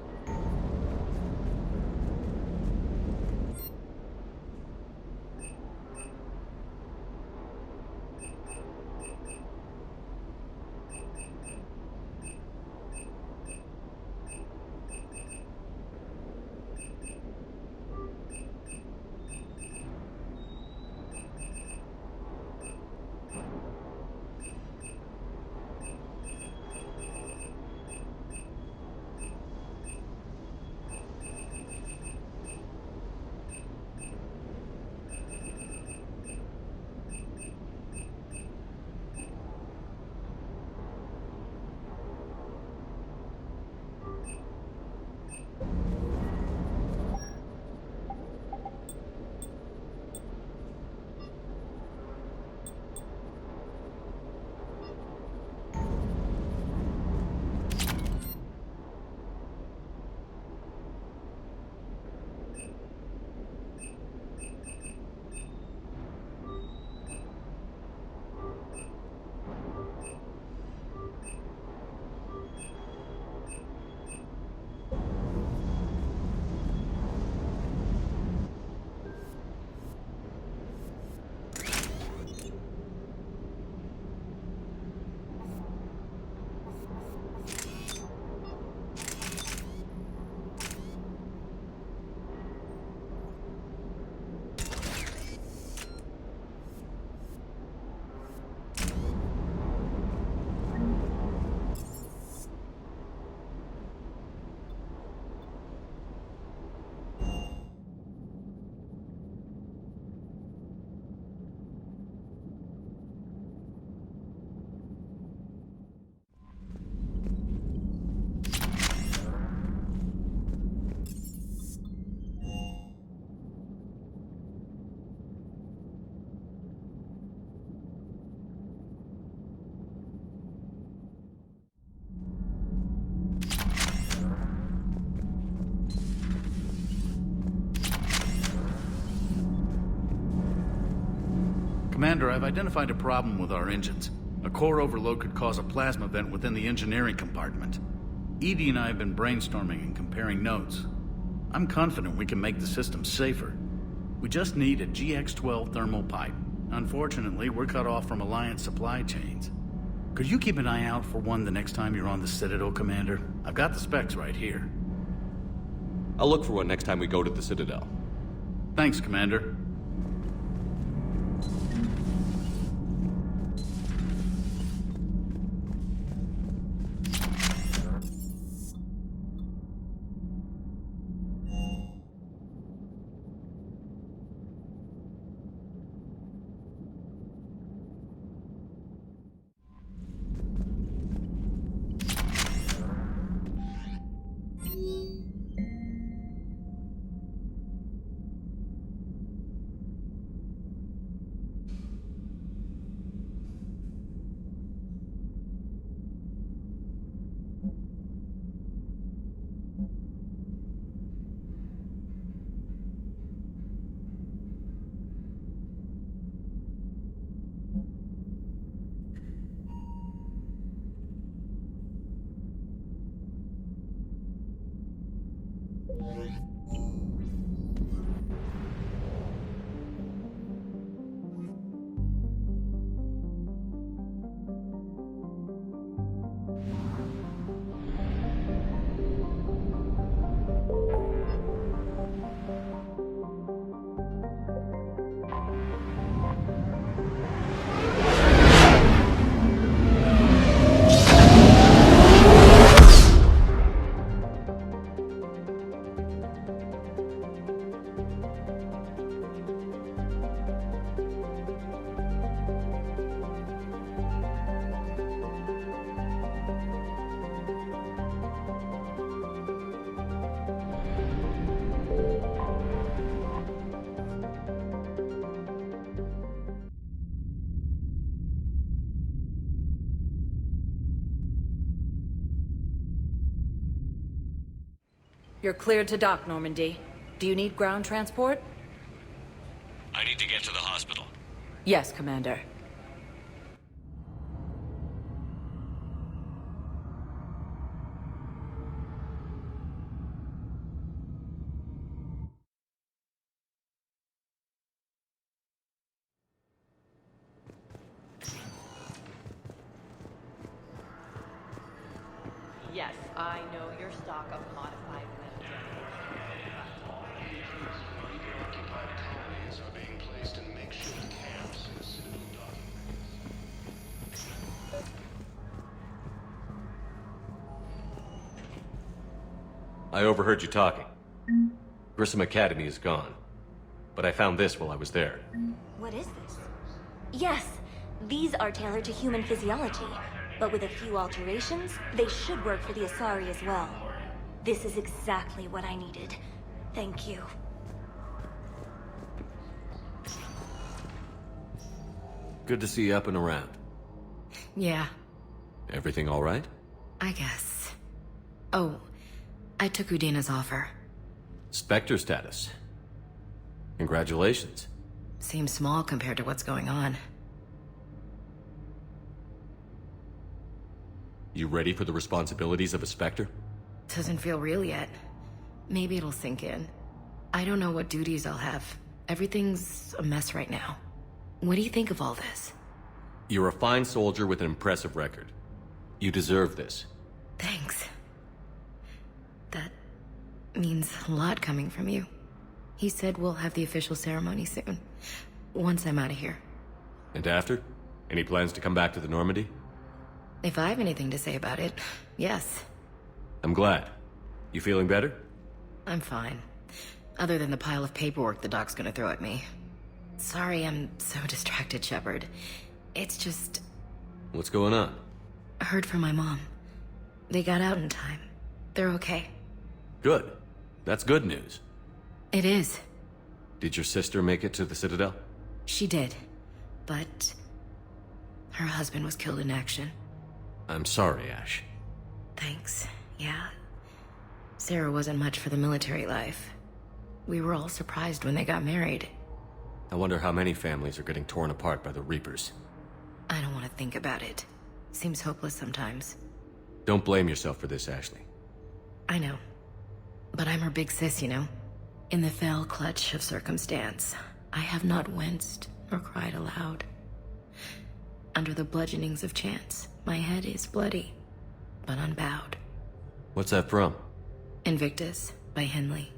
Commander, I've identified a problem with our engines. A core overload could cause a plasma vent within the engineering compartment. Edie and I have been brainstorming and comparing notes. I'm confident we can make the system safer. We just need a GX-12 thermal pipe. Unfortunately, we're cut off from Alliance supply chains. Could you keep an eye out for one the next time you're on the Citadel, Commander? I've got the specs right here. I'll look for one next time we go to the Citadel. Thanks, Commander. You're cleared to dock, Normandy. Do you need ground transport? I need to get to the hospital. Yes, Commander. Yes, I know your stock of modified metal Occupied colonies are being placed in makeshift camps in citadel docking. I overheard you talking. Grissom Academy is gone. But I found this while I was there. What is this? Yes, these are tailored to human physiology, but with a few alterations, they should work for the Asari as well. This is exactly what I needed. Thank you. Good to see you up and around. Yeah, Everything all right? I guess. Oh, I took Udina's offer. Spectre status. Congratulations. Seems small compared to what's going on. You ready for the responsibilities of a Spectre? Doesn't feel real yet. Maybe it'll sink in. I don't know what duties I'll have. Everything's a mess right now. What do you think of all this? You're a fine soldier with an impressive record. You deserve this. Thanks. That means a lot coming from you. He said we'll have the official ceremony soon. Once I'm out of here. And after? Any plans to come back to the Normandy? If I have anything to say about it, yes. I'm glad. You feeling better? I'm fine. Other than the pile of paperwork the doc's gonna throw at me. Sorry I'm so distracted, Shepard. It's just... What's going on? I heard from my mom. They got out in time. They're okay. Good. That's good news. It is. Did your sister make it to the Citadel? She did. But... her husband was killed in action. I'm sorry, Ash. Thanks. Yeah. Sarah wasn't much for the military life. We were all surprised when they got married. I wonder how many families are getting torn apart by the Reapers. I don't want to think about it. Seems hopeless sometimes. Don't blame yourself for this, Ashley. I know. But I'm her big sis, you know? In the fell clutch of circumstance, I have not winced or cried aloud. Under the bludgeonings of chance, my head is bloody, but unbowed. What's that from? Invictus by Henley.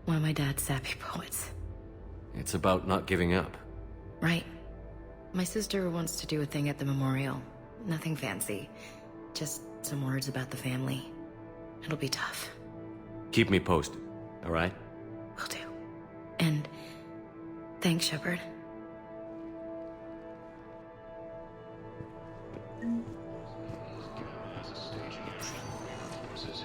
One of my dad's sappy poets. It's about not giving up. Right. My sister wants to do a thing at the memorial. Nothing fancy. Just some words about the family. It'll be tough. Keep me posted, all right? Will do. And thanks, Shepard.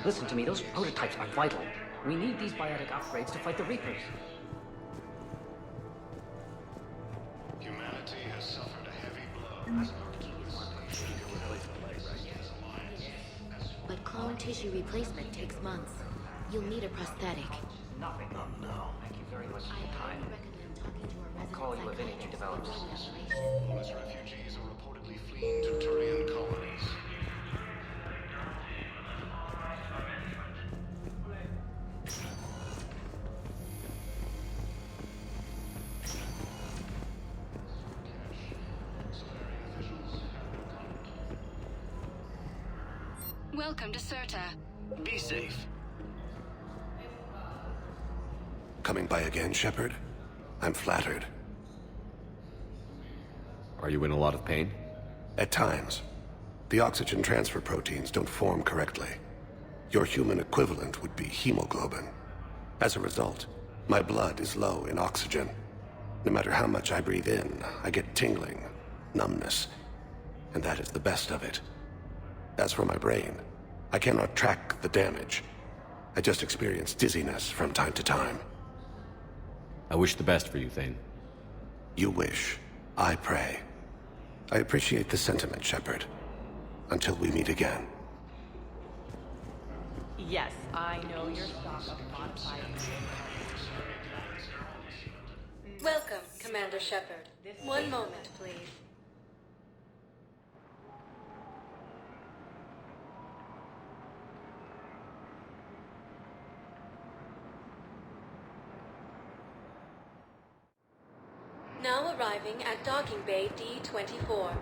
Listen to me, those prototypes are vital. We need these biotic upgrades to fight the Reapers. Humanity has suffered a heavy blow. But clone tissue replacement takes months. You'll need a prosthetic. Nothing. Oh, no. Thank you very much for your time. I'll call you if anything develops. Polish refugees are reportedly fleeing to Turian colonies. Welcome to Serta. Be safe. Coming by again, Shepard? I'm flattered. Are you in a lot of pain? At times. The oxygen transfer proteins don't form correctly. Your human equivalent would be hemoglobin. As a result, my blood is low in oxygen. No matter how much I breathe in, I get tingling, numbness, and that is the best of it. As for my brain, I cannot track the damage. I just experience dizziness from time to time. I wish the best for you, Thane. You wish. I pray. I appreciate the sentiment, Shepard. Until we meet again. Yes, I know your stock of modified. Welcome, Commander Shepard. One moment, please. Now arriving at docking bay D-24.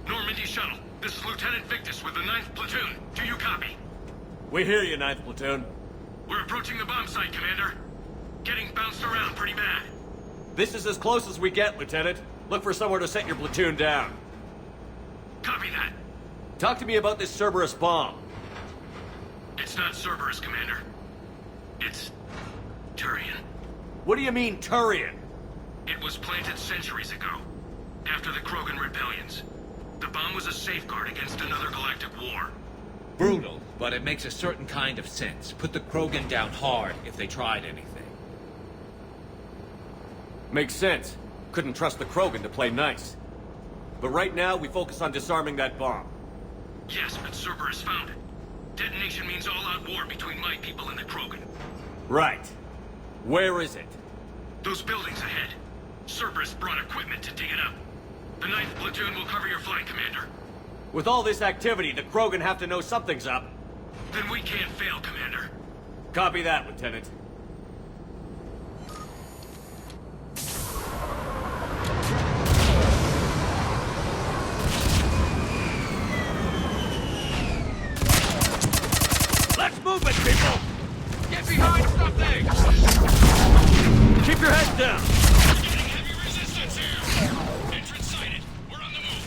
Normandy Shuttle, this is Lieutenant Victus with the 9th Platoon. Do you copy? We hear you, 9th Platoon. We're approaching the bomb site, Commander. Getting bounced around pretty bad. This is as close as we get, Lieutenant. Look for somewhere to set your platoon down. Copy that. Talk to me about this Cerberus bomb. It's not Cerberus, Commander. It's Turian. What do you mean, Turian? It was planted centuries ago, after the Krogan rebellions. The bomb was a safeguard against another galactic war. Brutal, but it makes a certain kind of sense. Put the Krogan down hard if they tried anything. Makes sense. Couldn't trust the Krogan to play nice. But right now, we focus on disarming that bomb. Yes, but Cerberus found it. Detonation means all-out war between my people and the Krogan. Right. Where is it? Those buildings ahead. Cerberus brought equipment to dig it up. The 9th Platoon will cover your flank, Commander. With all this activity, the Krogan have to know something's up. Then we can't fail, Commander. Copy that, Lieutenant. Let's move it, people! Get behind something! Keep your heads down! We're getting heavy resistance here! Entrance sighted. We're on the move.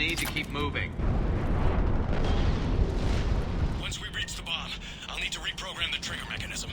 need to keep moving. Once we reach the bomb, I'll need to reprogram the trigger mechanism.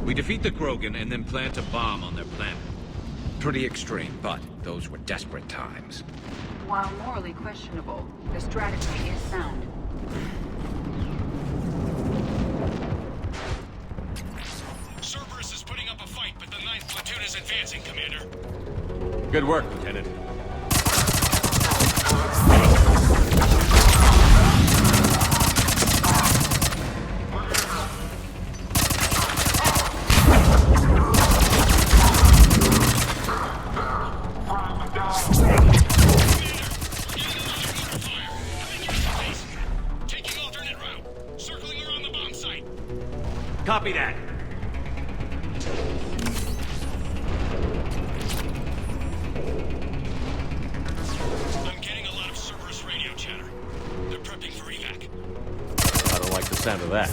We defeat the Krogan and then plant a bomb on their planet. Pretty extreme, but those were desperate times. While morally questionable, the strategy is sound. Cerberus is putting up a fight, but the 9th Platoon is advancing, Commander. Good work, Lieutenant. Copy that. I'm getting a lot of Cerberus radio chatter. They're prepping for evac. I don't like the sound of that.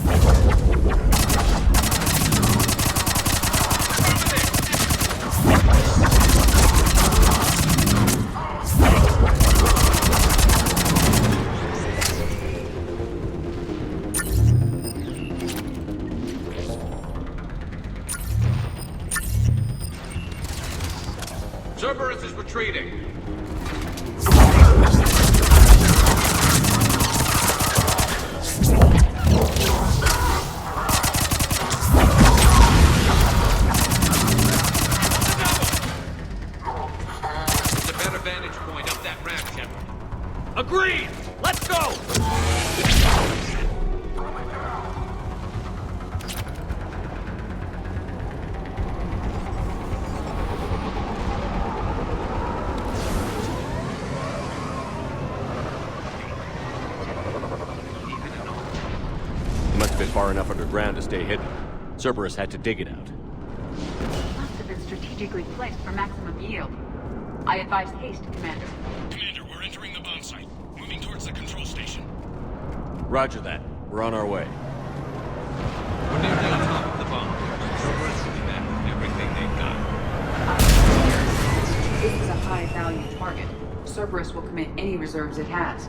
Cerberus is retreating. It's a better vantage point up that ramp, Shepard. Agreed! Let's go! Far enough underground to stay hidden. Cerberus had to dig it out. Must have been strategically placed for maximum yield. I advise haste, Commander. Commander, we're entering the bomb site. Moving towards the control station. Roger that. We're on our way. We're nearly on top of the bomb. Cerberus will be back with everything they've got. This is a high-value target. Cerberus will commit any reserves it has.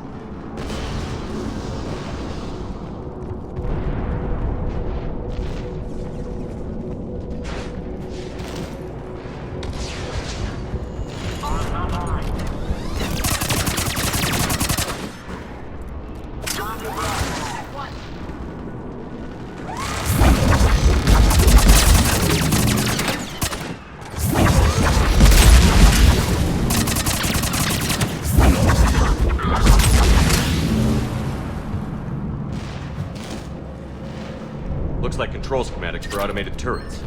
Looks like control schematics for automated turrets.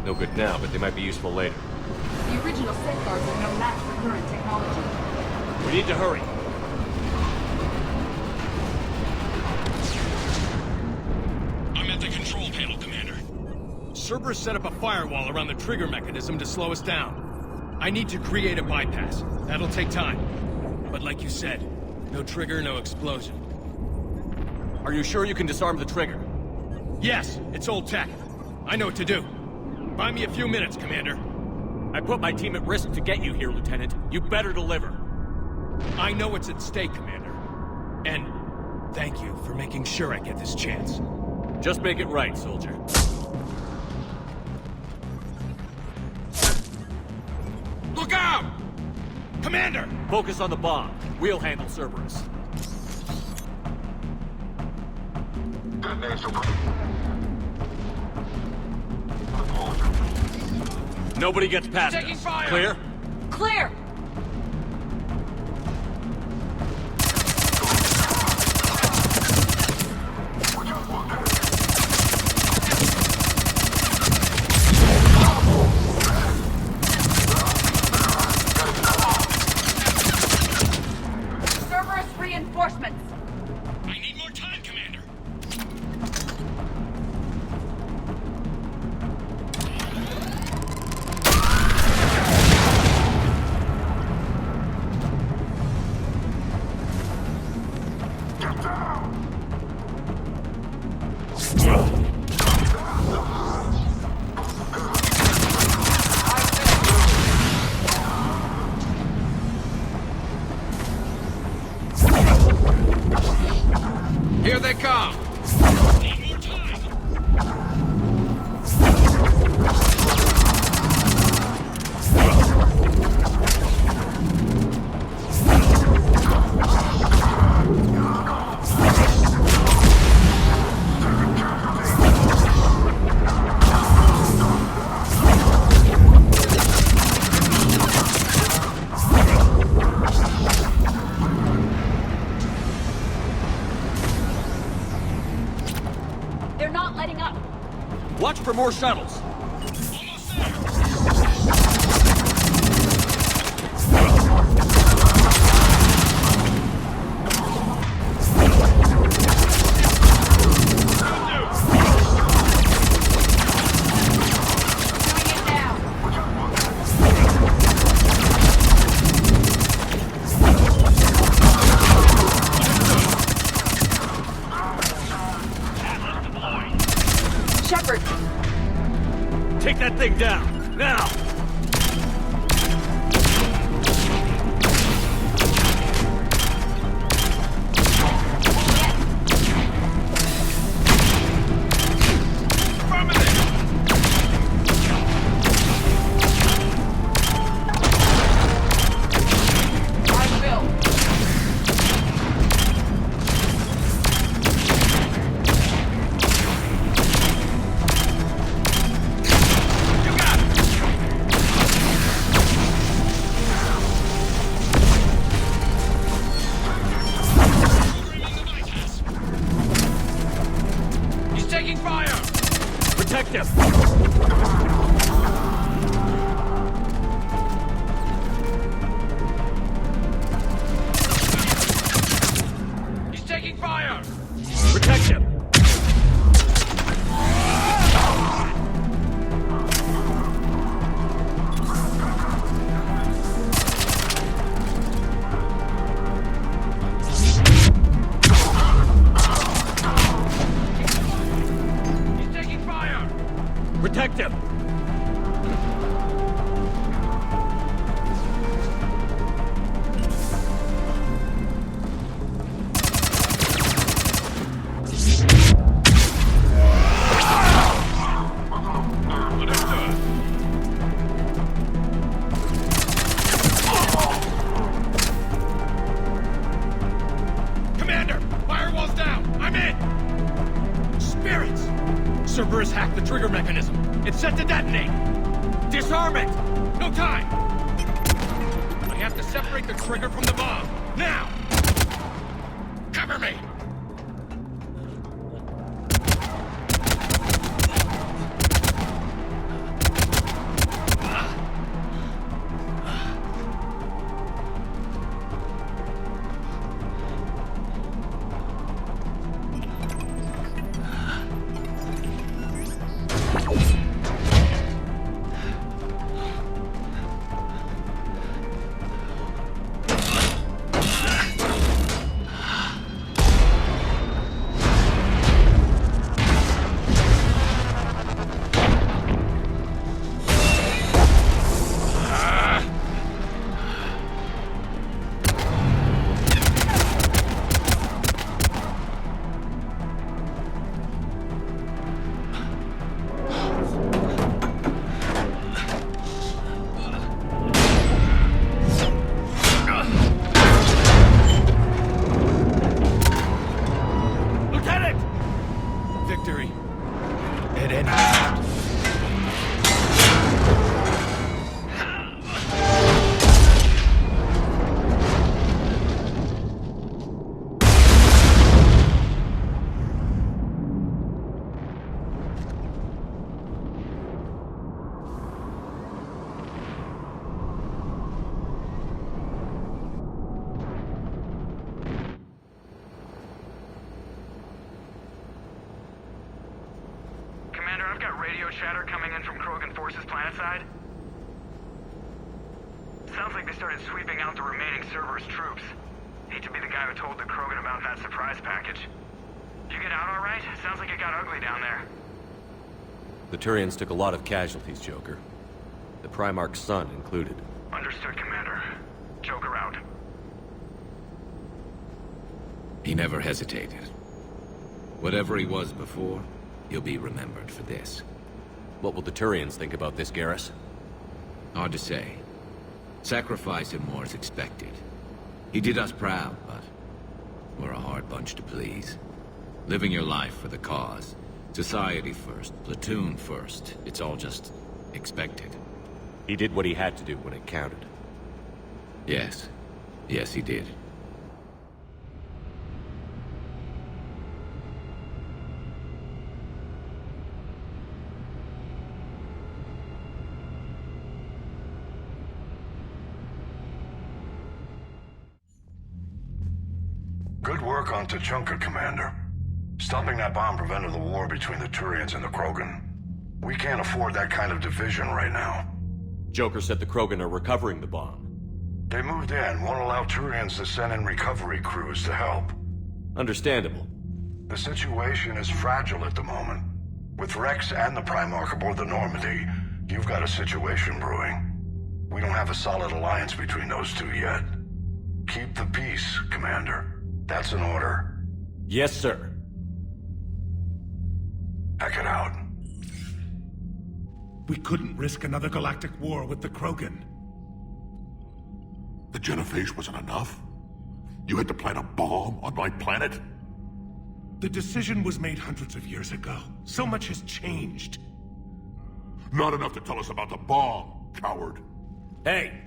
No good now, but they might be useful later. The original safeguards are no match for current technology. We need to hurry. I'm at the control panel, Commander. Cerberus set up a firewall around the trigger mechanism to slow us down. I need to create a bypass. That'll take time. But like you said, no trigger, no explosion. Are you sure you can disarm the trigger? Yes, it's old tech. I know what to do. Buy me a few minutes, Commander. I put my team at risk to get you here, Lieutenant. You better deliver. I know what's at stake, Commander. And thank you for making sure I get this chance. Just make it right, soldier. Look out! Commander! Focus on the bomb. We'll handle Cerberus. Nobody gets past Taking us. fire. Clear? Clear! Cerberus reinforcements! I need more time, Commander. Here they come! Need more time! They're not letting up! Watch for more shuttles. Shepard! Take that thing down, now! He's taking fire! Protect him! He's taking fire! Protect him! He's taking fire! Protect him! Commander! Firewall's down! I'm in! Spirits! Cerberus hacked the trigger mechanism. It's set to detonate! Disarm it! No time! I have to separate the trigger from the bomb. Now! Cover me! started sweeping out the remaining Cerberus troops. Hate to be the guy who told the Krogan about that surprise package. Did you get out all right? Sounds like it got ugly down there. The Turians took a lot of casualties, Joker. The Primarch's son included. Understood, Commander. Joker out. He never hesitated. Whatever he was before, he'll be remembered for this. What will the Turians think about this, Garrus? Hard to say. Sacrifice and more is expected. He did us proud, but we're a hard bunch to please. Living your life for the cause. Society first, platoon first. It's all just expected. He did what he had to do when it counted. Yes. Yes, he did. Good work on Tuchanka, Commander. Stopping that bomb prevented the war between the Turians and the Krogan. We can't afford that kind of division right now. Joker said the Krogan are recovering the bomb. They moved in, won't allow Turians to send in recovery crews to help. Understandable. The situation is fragile at the moment. With Rex and the Primarch aboard the Normandy, you've got a situation brewing. We don't have a solid alliance between those two yet. Keep the peace, Commander. That's an order. Yes, sir. Hack it out. We couldn't risk another galactic war with the Krogan. The genophage wasn't enough? You had to plant a bomb on my planet? The decision was made hundreds of years ago. So much has changed. Not enough to tell us about the bomb, coward. Hey!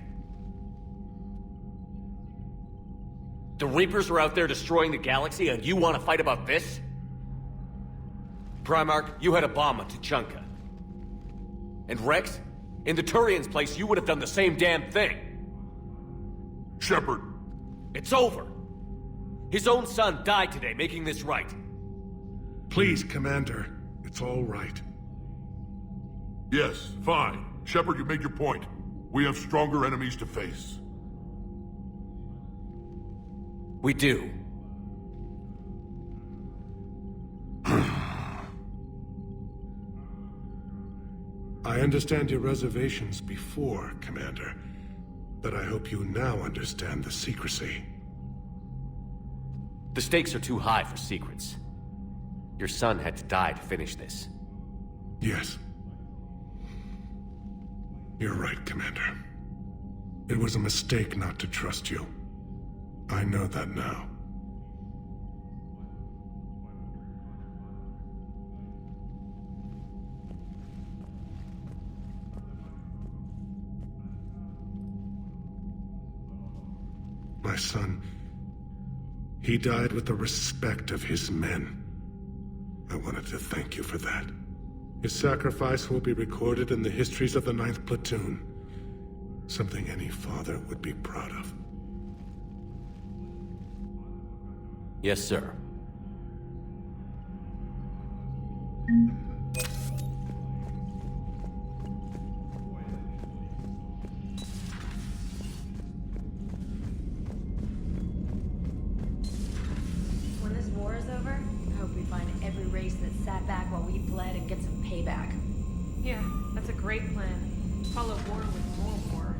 The Reapers are out there destroying the galaxy, and you want to fight about this? Primarch, you had a bomb on Tuchanka. And Rex, in the Turians' place, you would have done the same damn thing. Shepard. It's over. His own son died today, making this right. Please, Commander. It's all right. Yes, fine. Shepard, you made your point. We have stronger enemies to face. We do. I understand your reservations before, Commander. But I hope you now understand the secrecy. The stakes are too high for secrets. Your son had to die to finish this. Yes. You're right, Commander. It was a mistake not to trust you. I know that now. My son, he died with the respect of his men. I wanted to thank you for that. His sacrifice will be recorded in the histories of the 9th Platoon. Something any father would be proud of. Yes, sir. When this war is over, I hope we find every race that sat back while we bled and get some payback. Yeah, that's a great plan. Follow war with more war.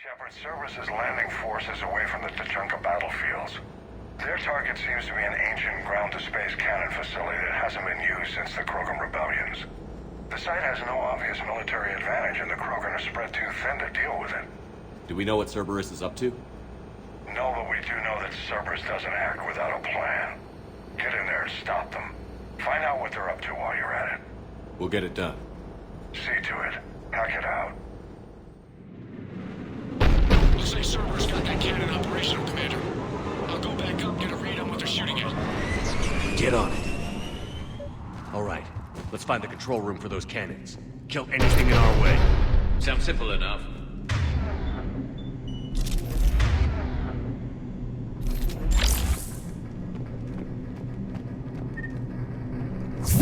Shepard, Cerberus is landing forces away from the Tachanka battlefields. Their target seems to be an ancient ground-to-space cannon facility that hasn't been used since the Krogan rebellions. The site has no obvious military advantage, and the Krogan are spread too thin to deal with it. Do we know what Cerberus is up to? No, but we do know that Cerberus doesn't act without a plan. Get in there and stop them. Find out what they're up to while you're at it. We'll get it done. See to it. Hack it out. Looks like Cerberus got that cannon operational, Commander. I'll go back up and get a read on what they're shooting at. Get on it. All right, let's find the control room for those cannons. Kill anything in our way. Sounds simple enough.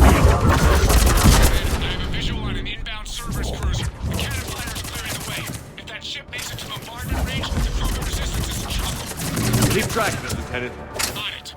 I have a visual on an inbound Cerberus cruiser. The cannon fire is clearing the way. If that ship makes it to bombardment range, the Krogan resistance is in trouble. Keep track of it, Lieutenant. On it.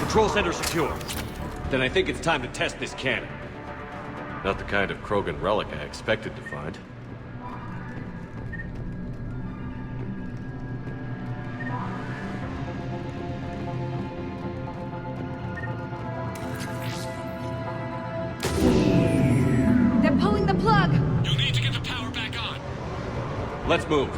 Control center secure. Then I think it's time to test this cannon. Not the kind of Krogan relic I expected to find. They're pulling the plug! You'll need to get the power back on. Let's move.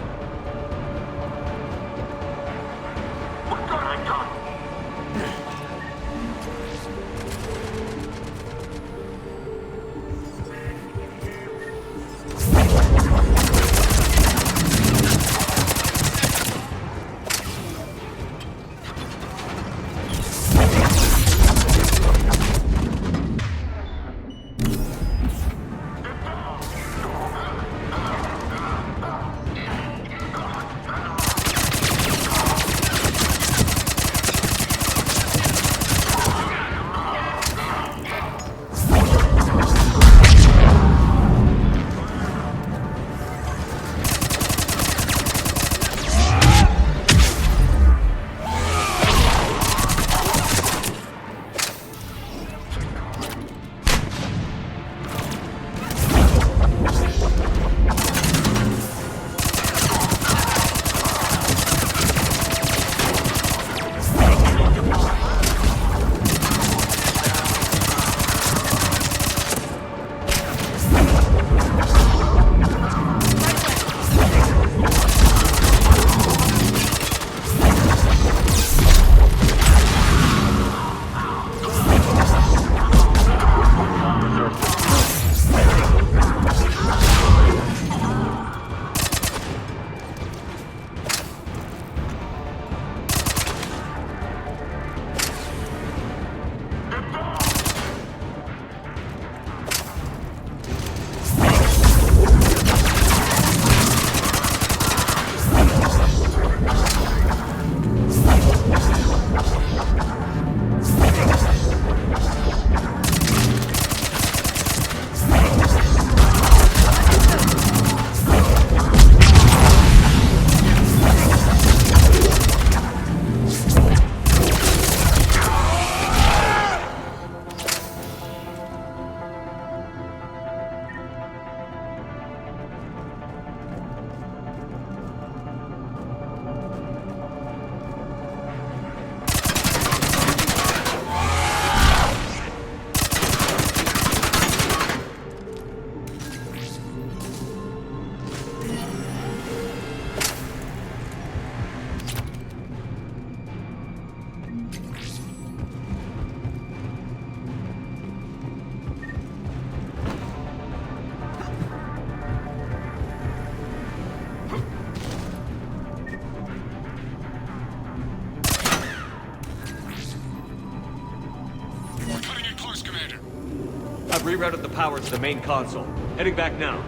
I've rerouted the power to the main console. Heading back now.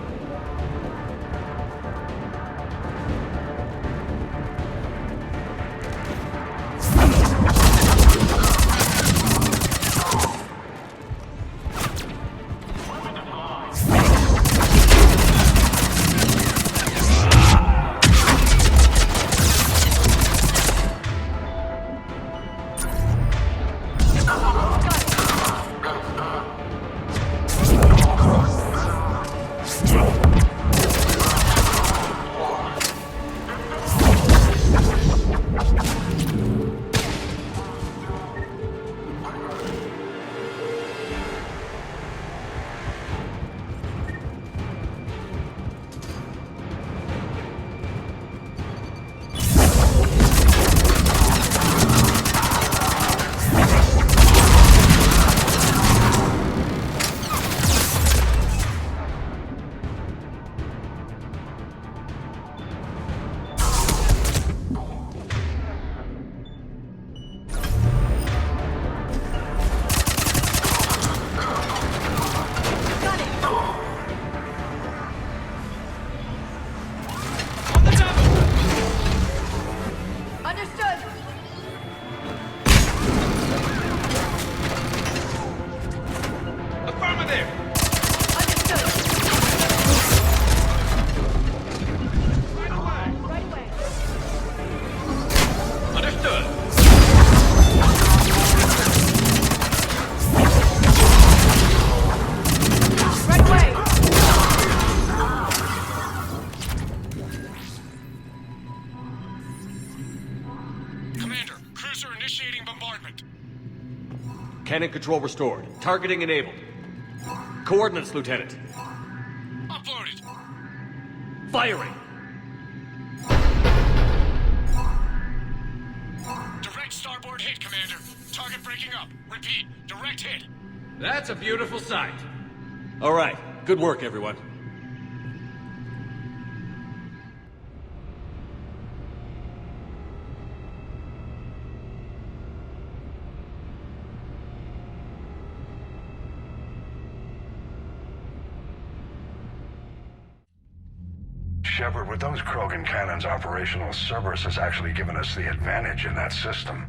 Cannon control restored. Targeting enabled. Coordinates, Lieutenant. Uploaded. Firing! Direct starboard hit, Commander. Target breaking up. Repeat, direct hit. That's a beautiful sight. All right. Good work, everyone. Shepard, with those Krogan cannons operational, Cerberus has actually given us the advantage in that system.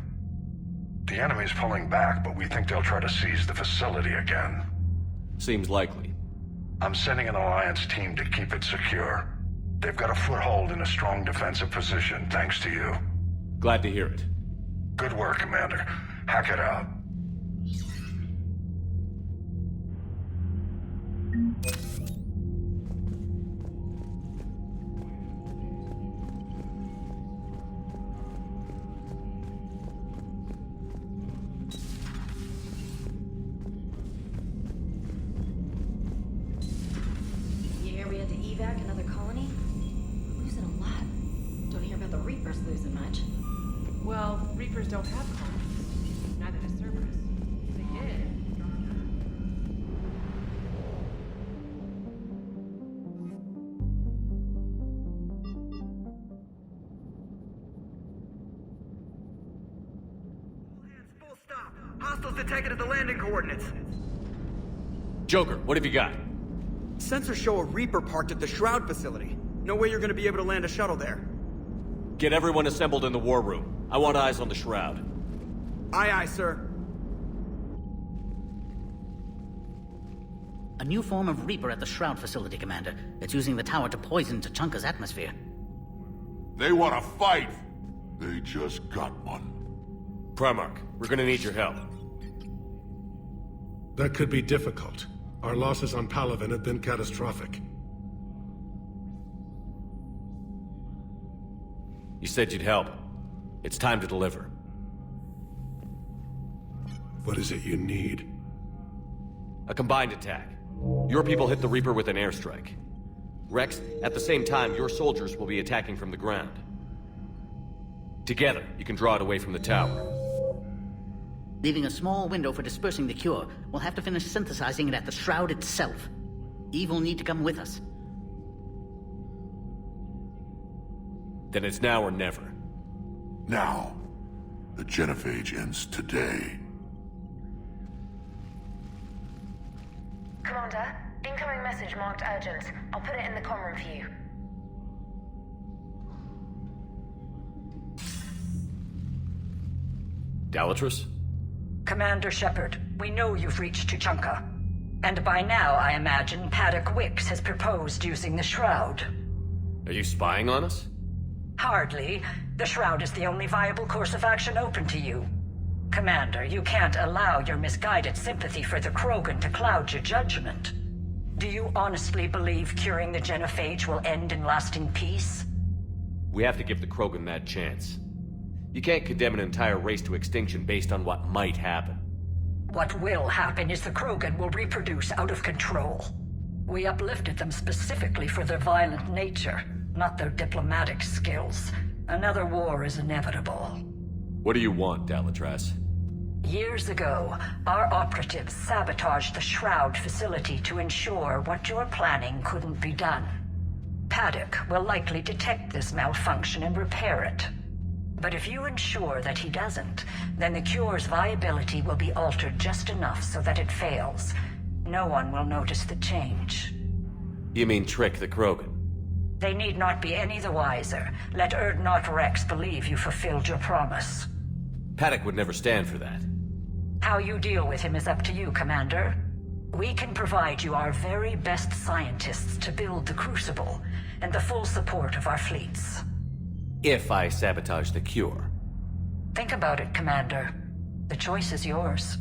The enemy's pulling back, but we think they'll try to seize the facility again. Seems likely. I'm sending an Alliance team to keep it secure. They've got a foothold in a strong defensive position, thanks to you. Glad to hear it. Good work, Commander. Hack it out. Evac another colony? We're losing a lot. Don't hear about the Reapers losing much. Well, Reapers don't have colonies. Neither does Cerberus. If they did. Full stop. Hostiles detected at the landing coordinates. Joker, what have you got? Sensors show a Reaper parked at the Shroud facility. No way you're gonna be able to land a shuttle there. Get everyone assembled in the war room. I want eyes on the Shroud. Aye, aye, sir. A new form of Reaper at the Shroud facility, Commander. It's using the tower to poison Tachanka's atmosphere. They want to fight. They just got one. Primarch, we're gonna need your help. That could be difficult. Our losses on Palaven have been catastrophic. You said you'd help. It's time to deliver. What is it you need? A combined attack. Your people hit the Reaper with an airstrike. Rex, at the same time, your soldiers will be attacking from the ground. Together, you can draw it away from the tower. Leaving a small window for dispersing the cure, we'll have to finish synthesizing it at the Shroud itself. Eve will need to come with us. Then it's now or never. Now. The genophage ends today. Commander, incoming message marked urgent. I'll put it in the comm room for you. Dalatrus? Commander Shepard, we know you've reached Tuchanka. And by now, I imagine Paddock Wicks has proposed using the Shroud. Are you spying on us? Hardly. The Shroud is the only viable course of action open to you. Commander, you can't allow your misguided sympathy for the Krogan to cloud your judgment. Do you honestly believe curing the genophage will end in lasting peace? We have to give the Krogan that chance. You can't condemn an entire race to extinction based on what might happen. What will happen is the Krogan will reproduce out of control. We uplifted them specifically for their violent nature, not their diplomatic skills. Another war is inevitable. What do you want, Dalatrus? Years ago, our operatives sabotaged the Shroud facility to ensure what you're planning couldn't be done. Paddock will likely detect this malfunction and repair it. But if you ensure that he doesn't, then the cure's viability will be altered just enough so that it fails. No one will notice the change. You mean trick the Krogan? They need not be any the wiser. Let Urdnot Rex believe you fulfilled your promise. Paddock would never stand for that. How you deal with him is up to you, Commander. We can provide you our very best scientists to build the Crucible, and the full support of our fleets. If I sabotage the cure. Think about it, Commander. The choice is yours.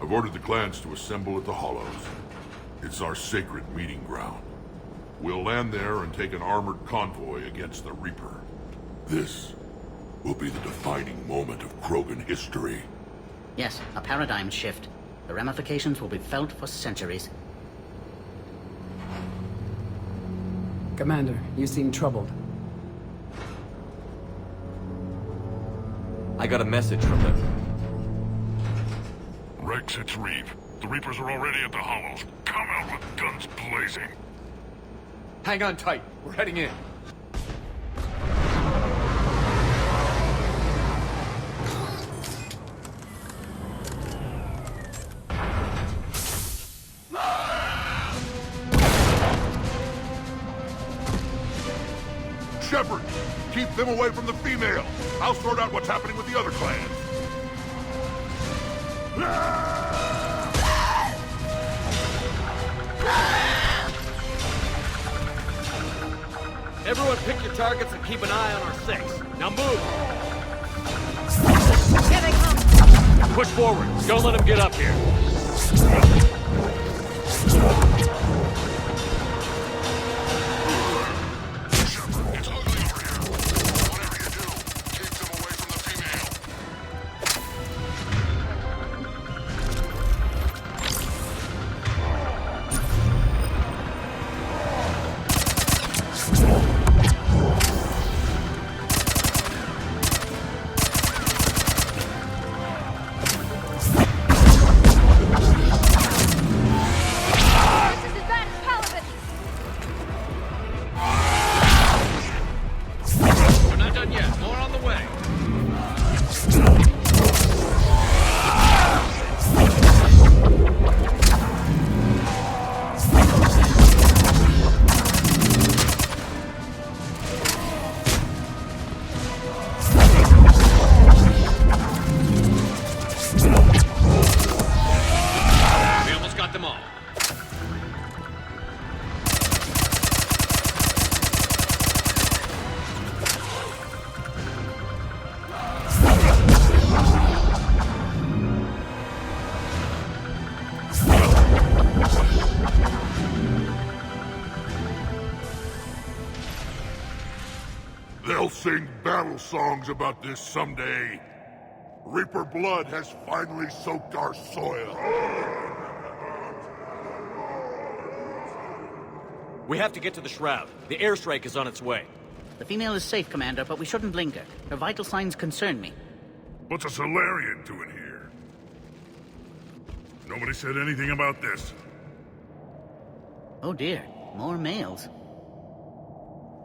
I've ordered the clans to assemble at the Hollows. It's our sacred meeting ground. We'll land there and take an armored convoy against the Reaper. This will be the defining moment of Krogan history. Yes, a paradigm shift. The ramifications will be felt for centuries. Commander, you seem troubled. I got a message from them. Rex, it's Reeve. The Reapers are already at the Hollows. Come out with guns blazing. Hang on tight. We're heading in. Shepard, keep them away from the female. I'll sort out what's happening with the other clans. Everyone pick your targets and keep an eye on our six. Now move! Here they come! Push forward. Don't let them get up here. They'll sing battle songs about this someday. Reaper blood has finally soaked our soil. We have to get to the Shroud. The airstrike is on its way. The female is safe, Commander, but we shouldn't linger. Her vital signs concern me. What's a Solarian doing here? Nobody said anything about this. Oh dear, more males.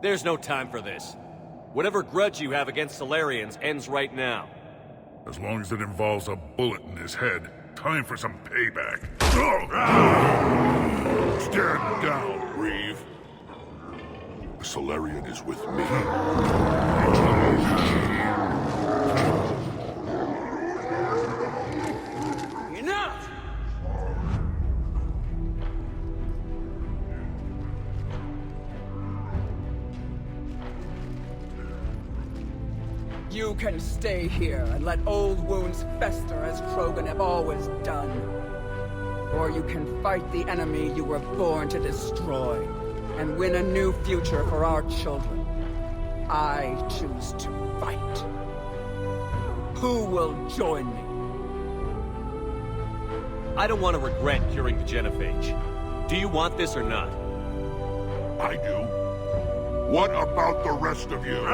There's no time for this. Whatever grudge you have against Solarians ends right now. As long as it involves a bullet in his head, time for some payback. Stand down, Reeve. The Solarian is with me. Enough! You can stay here and let old wounds fester as Krogan have always done. Or you can fight the enemy you were born to destroy, and win a new future for our children. I choose to fight. Who will join me? I don't want to regret curing the genophage. Do you want this or not? I do. What about the rest of you?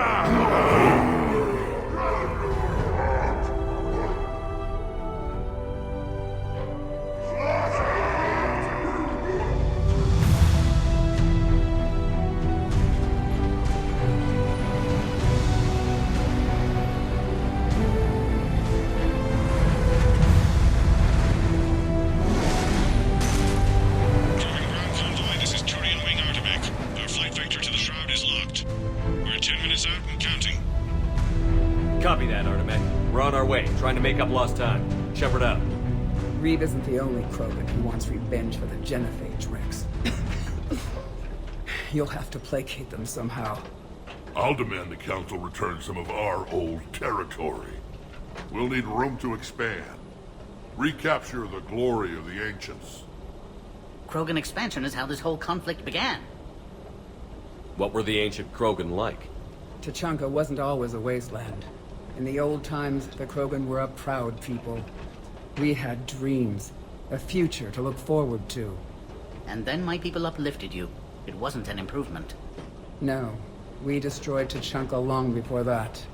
Copy that, Artemec. We're on our way, trying to make up lost time. Shepard out. Reeve isn't the only Krogan who wants revenge for the genophage, Rex. You'll have to placate them somehow. I'll demand the Council return some of our old territory. We'll need room to expand. Recapture the glory of the Ancients. Krogan expansion is how this whole conflict began. What were the ancient Krogan like? Tuchanka wasn't always a wasteland. In the old times, the Krogan were a proud people. We had dreams, a future to look forward to. And then my people uplifted you. It wasn't an improvement. No, we destroyed Tuchanka long before that.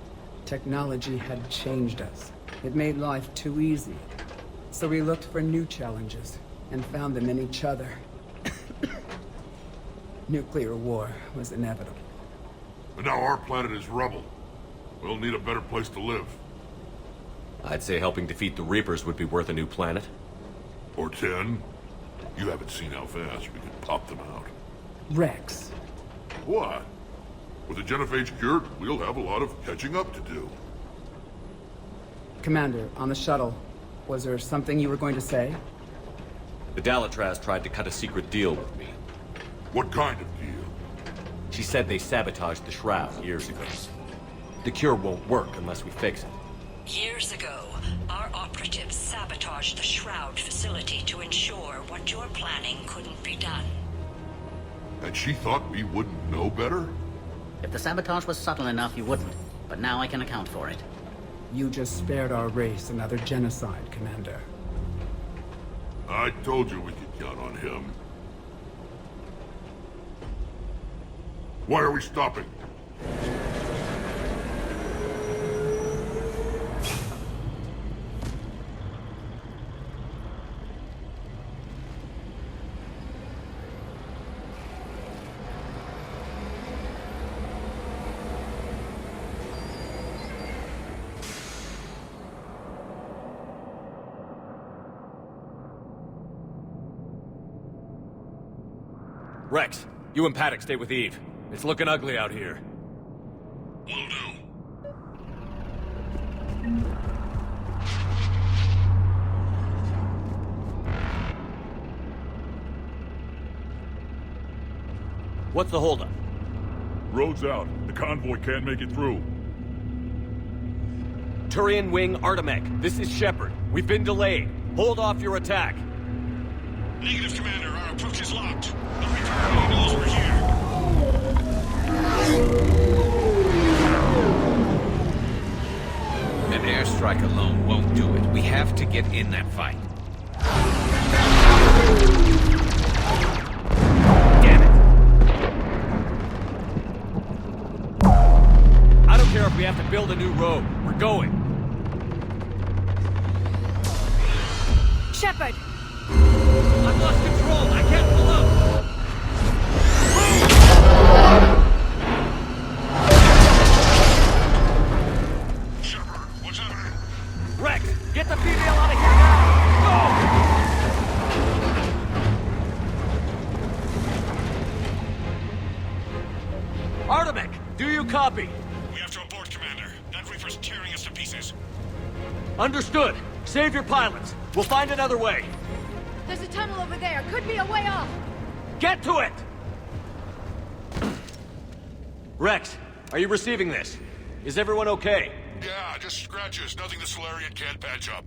Technology had changed us. It made life too easy. So we looked for new challenges, and found them in each other. Nuclear war was inevitable. And now our planet is rubble. We'll need a better place to live. I'd say helping defeat the Reapers would be worth a new planet. Or 10. You haven't seen how fast we can pop them out. Rex. What? With the genophage cured, we'll have a lot of catching up to do. Commander, on the shuttle, was there something you were going to say? The Dalatraz tried to cut a secret deal with me. What kind of deal? She said they sabotaged the Shroud years ago. The cure won't work unless we fix it. Years ago, our operatives sabotaged the Shroud facility to ensure what you're planning couldn't be done. And she thought we wouldn't know better? If the sabotage was subtle enough, you wouldn't. But now I can account for it. You just spared our race another genocide, Commander. I told you we could count on him. Why are we stopping? Rex, you and Paddock stay with Eve. It's looking ugly out here. Will do. What's the holdup? Road's out. The convoy can't make it through. Turian Wing Artemec, this is Shepard. We've been delayed. Hold off your attack. Negative, Commander. Our approach is locked. The Reaper already knows we're here. airstrike alone won't do it. We have to get in that fight. Damn it! I don't care if we have to build a new road. We're going. Shepard! I've lost control! I can't pull up! Shepard, what's happening? Rex, get the female out of here now! Go! Artemic, do you copy? We have to abort, Commander. That Reaper's tearing us to pieces. Understood. Save your pilots. We'll find another way. There's a tunnel over there. Could be a way off. Get to it! Rex, are you receiving this? Is everyone okay? Yeah, just scratches. Nothing the Solarian can't patch up.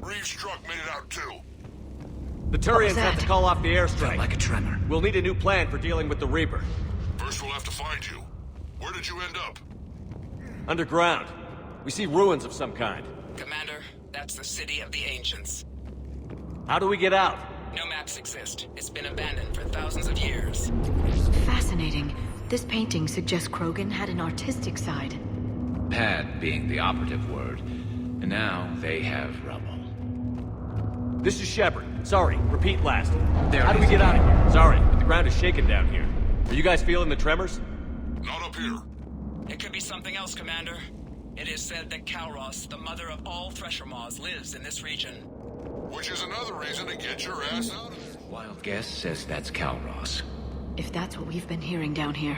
Reeves' truck made it out too. The Turians have to call off the airstrike. Like a tremor. We'll need a new plan for dealing with the Reaper. First we'll have to find you. Where did you end up? Underground. We see ruins of some kind. Commander, that's the City of the Ancients. How do we get out? No maps exist. It's been abandoned for thousands of years. Fascinating. This painting suggests Krogan had an artistic side. Pad being the operative word. And now they have rubble. This is Shepard. Sorry, repeat last. There How do we get out of here? Sorry, but the ground is shaking down here. Are you guys feeling the tremors? Not up here. It could be something else, Commander. It is said that Kalros, the mother of all Thresher Maws, lives in this region. Which is another reason to get your ass out of there. Wild guess says that's Kalros. If that's what we've been hearing down here,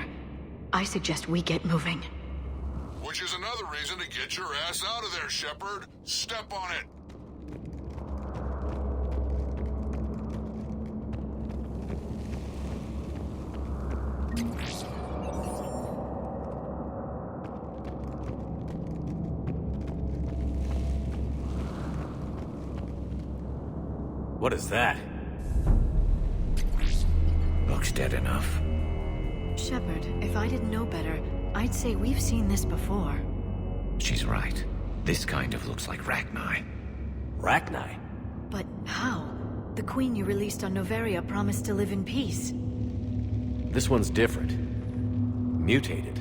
I suggest we get moving. Which is another reason to get your ass out of there, Shepard. Step on it. What is that? Looks dead enough. Shepard, if I didn't know better, I'd say we've seen this before. She's right. This kind of looks like Rachni. Rachni? But how? The queen you released on Noveria promised to live in peace. This one's different. Mutated.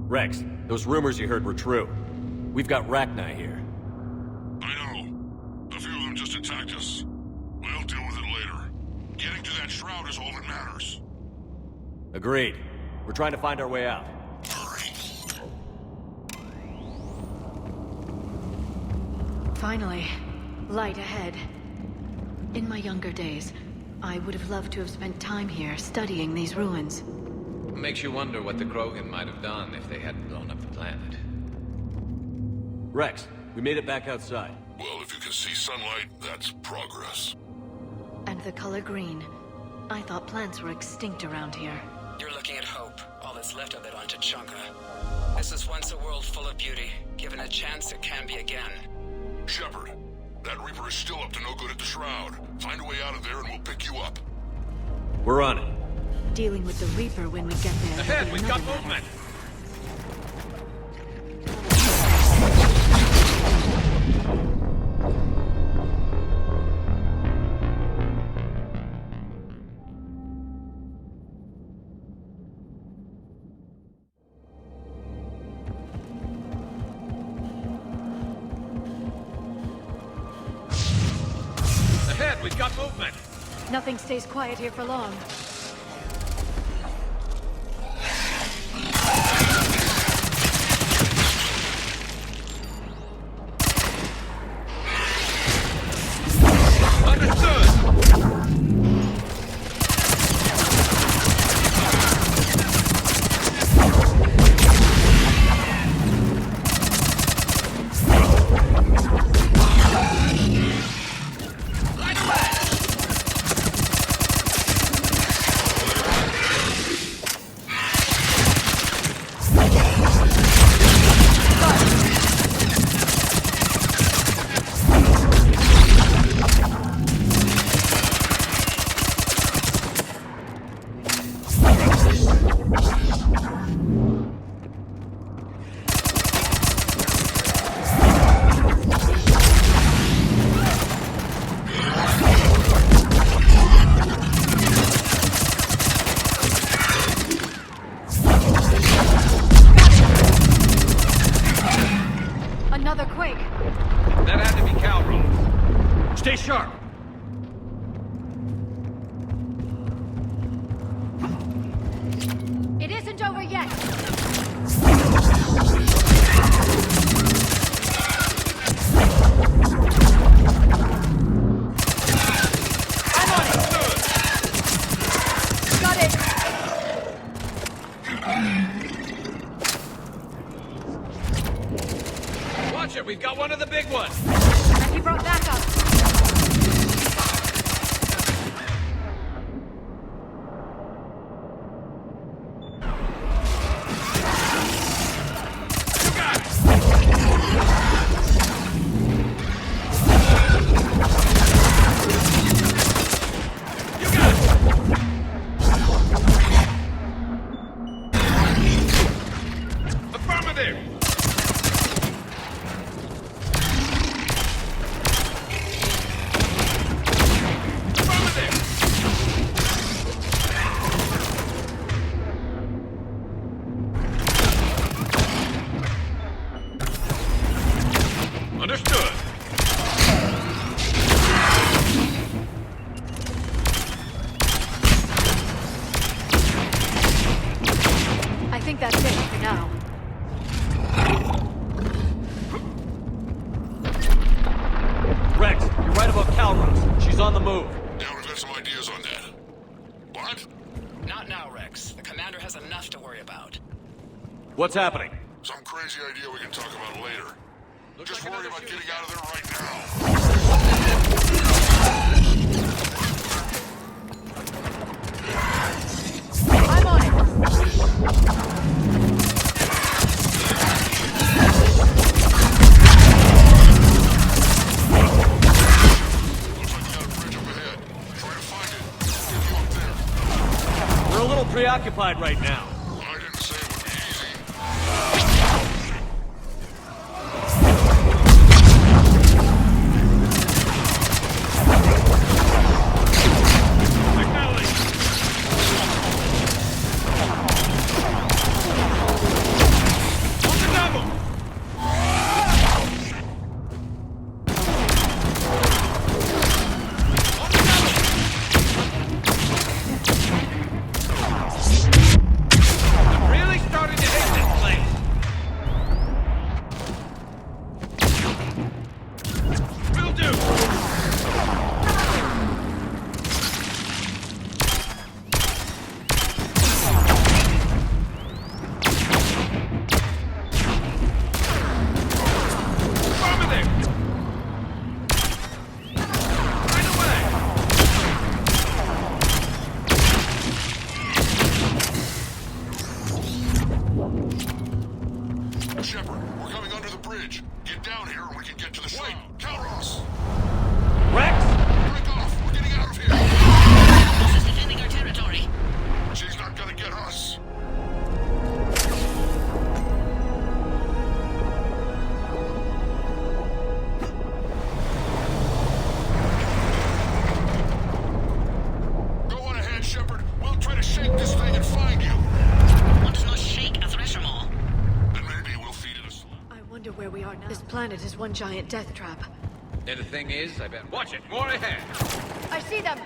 Rex, those rumors you heard were true. We've got Rachni here. I know. A few of them just attacked us. We'll deal with it later. Getting to that shroud is all that matters. Agreed. We're trying to find our way out. Hurry. Finally, light ahead. In my younger days, I would have loved to have spent time here studying these ruins. Makes you wonder what the Krogan might have done if they hadn't blown up the planet. Rex, we made it back outside. Well, if you can see sunlight, that's progress. And the color green. I thought plants were extinct around here. You're looking at hope, all that's left of it on Tuchanka. This was once a world full of beauty. Given a chance, it can be again. Shepard, that Reaper is still up to no good at the Shroud. Find a way out of there and we'll pick you up. We're on it. Dealing with the Reaper when we get there. Ahead, we've got movement! Ahead, we've got movement! Nothing stays quiet here for long. Stay sharp! It isn't over yet! I'm on it! Got it! Watch it, we've got one of the big ones! He brought backup! Understood. I think that's it for now. Rex, you're right about Calrose. She's on the move. Yeah, we've got some ideas on that. What? Not now, Rex. The commander has enough to worry about. What's happening? Some crazy idea we can talk about later. Just worry about getting out of there right now. I'm on it! We're a little preoccupied right now. I didn't say it would be easy. Shepard, we're coming under the bridge. Get down here and we can get to the ship. Wait, Calrose! Rex! Break off! We're getting out of here! This is defending our territory. She's not gonna get us. Go on ahead, Shepard. We'll try to shake this thing and find you. What does not shake a thresher more? Then maybe we'll feed it a slug. I wonder where we are now. This planet is one giant death trap. And the thing is, I bet. Watch it, more ahead. I see them!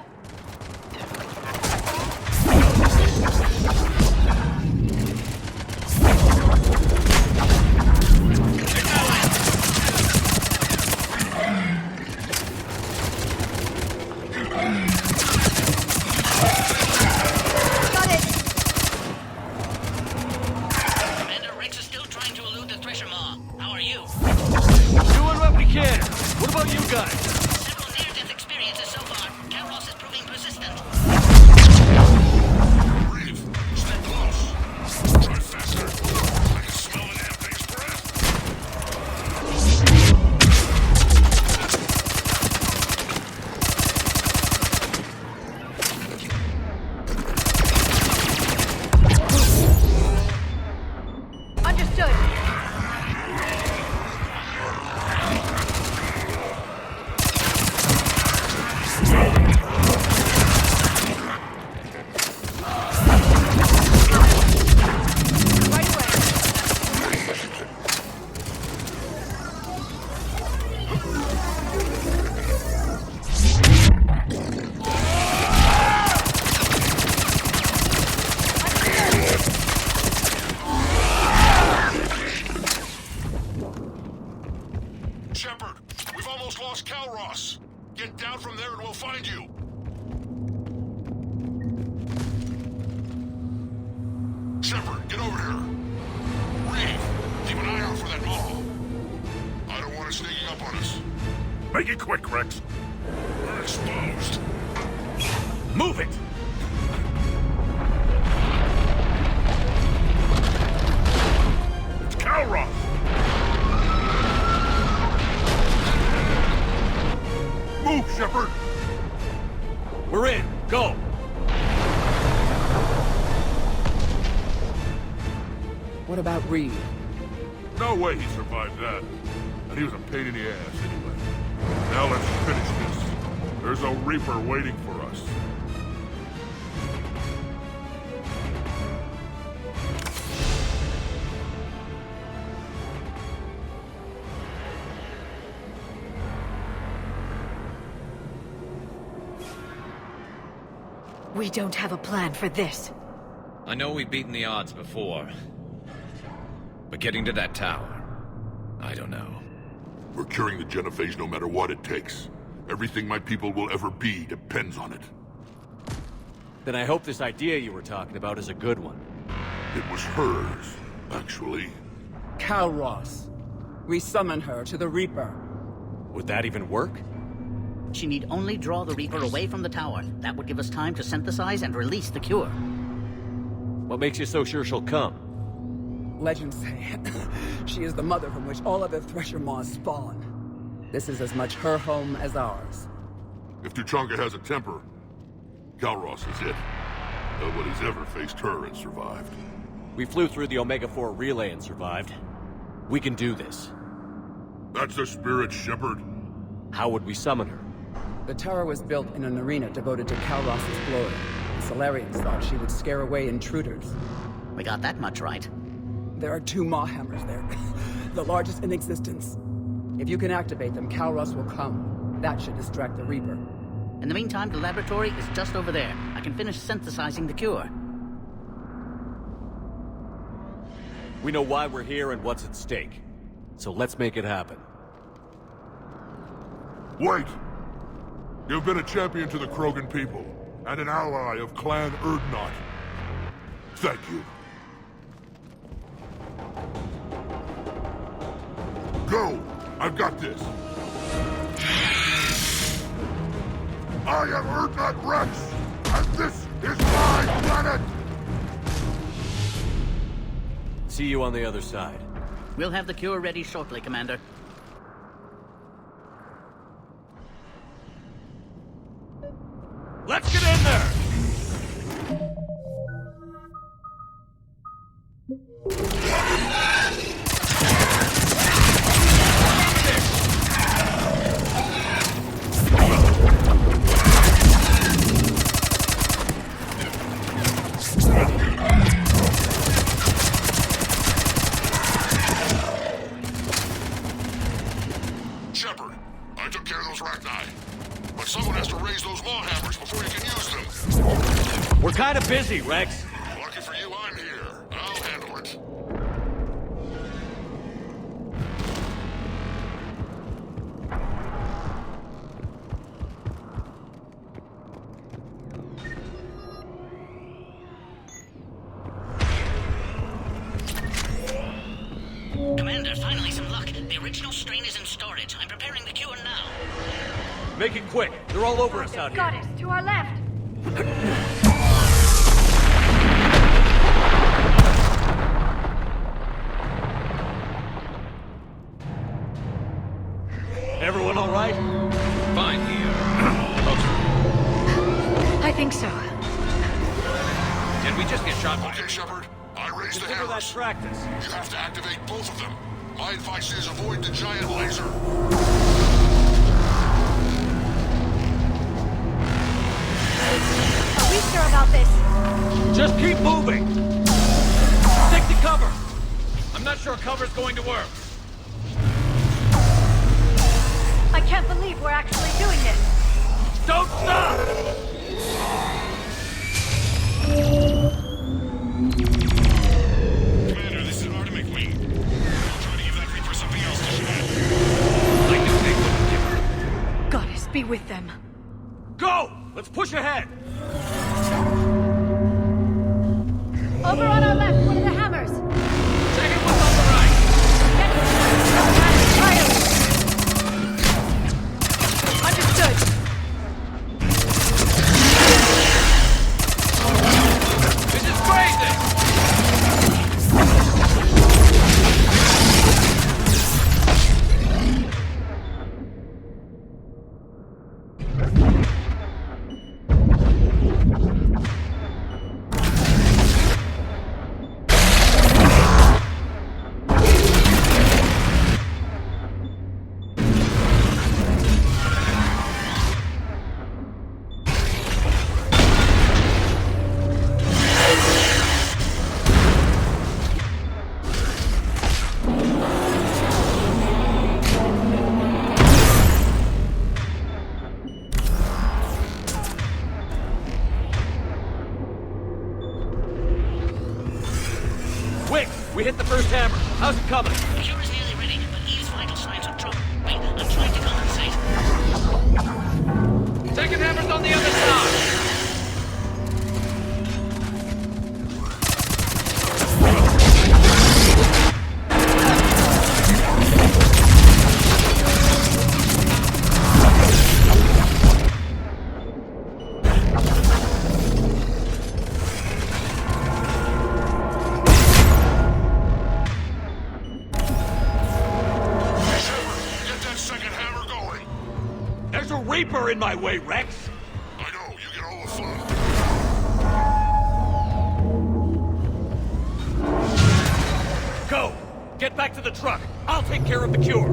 Got it! Commander, Rex is still trying to elude the thresher maw. How are you? Doing what we can. What about you guys? Several near-death experiences so far. Calrose is proving persistent. Breathe. Stay close. Try faster. I can smell the damn thing's breath. Understood! We've almost lost Calros. Get down from there and we'll find you. Shepard, get over here. Reed, keep an eye out for that mall. I don't want it sneaking up on us. Make it quick, Rex. We're exposed. Move it! It's Calros! Move, Shepard! We're in. Go! What about Reed? No way he survived that. And he was a pain in the ass anyway. Now let's finish this. There's a Reaper waiting for us. We don't have a plan for this. I know we've beaten the odds before. But getting to that tower, I don't know. We're curing the genophage no matter what it takes. Everything my people will ever be depends on it. Then I hope this idea you were talking about is a good one. It was hers, actually. Calros. We summon her to the Reaper. Would that even work? She need only draw the Reaper away from the tower. That would give us time to synthesize and release the cure. What makes you so sure she'll come? Legends say she is the mother from which all other Thresher Maws spawn. This is as much her home as ours. If Tuchanka has a temper, Calros is it. Nobody's ever faced her and survived. We flew through the Omega-4 relay and survived. We can do this. That's the spirit, Shepard. How would we summon her? The tower was built in an arena devoted to Calros' glory. The Solarians thought she would scare away intruders. We got that much right. There are 2 Maw hammers there, the largest in existence. If you can activate them, Calros will come. That should distract the Reaper. In the meantime, the laboratory is just over there. I can finish synthesizing the cure. We know why we're here and what's at stake. So let's make it happen. Wait! You've been a champion to the Krogan people, and an ally of Clan Urdnot. Thank you. Go! I've got this! I am Urdnot Rex, and this is my planet! See you on the other side. We'll have the cure ready shortly, Commander. Let's get in there! Shepard, I took care of those Rachni. But someone has to raise those maw hammers before you can use them. We're kind of busy, Rex. Lucky for you, I'm here. I'll handle it. Commander, finally some luck. The original strain is in storage. I'm preparing the cure now. Make it quick. They're all over us out here. Got it. To our left. Everyone all right? Fine here. I think so. Did we just get shot? Okay, Shepard. I raised the Consider that hammers. practice. You have to activate both of them. My advice is avoid the giant laser. Are we sure about this? Just keep moving! Stick to cover! I'm not sure cover's going to work. I can't believe we're actually doing this. Don't stop! Commander, this is Atomic Wing. I'll try to give that Reaper something else to shoot at. I knew they wouldn't give must be with them. Go! Let's push ahead! Over on our left, one of the hammers! Second one's on the right! Understood! This is crazy! We hit the first hammer. How's it coming? The cure is nearly ready, but Eve's vital signs are dropping. Wait, I'm trying to compensate. Second hammer's on the other side! Reaper in my way, Rex! I know, you get all the fun. Go! Get back to the truck! I'll take care of the cure!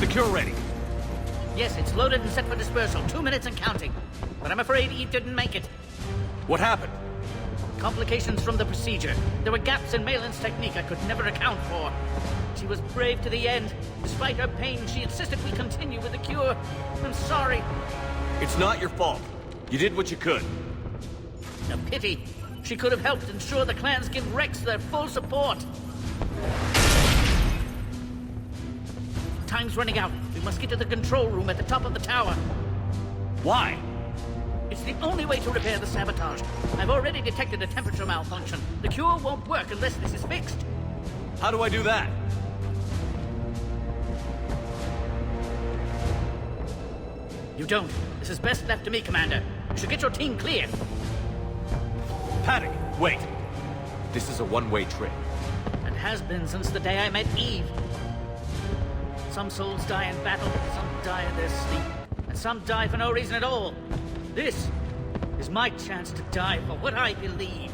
Cure ready. Yes, it's loaded and set for dispersal. 2 minutes and counting. But I'm afraid Eve didn't make it. What happened? Complications from the procedure. There were gaps in Malin's technique I could never account for. She was brave to the end. Despite her pain, she insisted we continue with the cure. I'm sorry. It's not your fault. You did what you could. A pity. She could have helped ensure the clans give Rex their full support. Time's running out. We must get to the control room at the top of the tower. Why? It's the only way to repair the sabotage. I've already detected a temperature malfunction. The cure won't work unless this is fixed. How do I do that? You don't. This is best left to me, Commander. You should get your team clear. Paddock, wait. This is a one-way trip. And has been since the day I met Eve. Some souls die in battle, some die in their sleep, and some die for no reason at all. This is my chance to die for what I believe.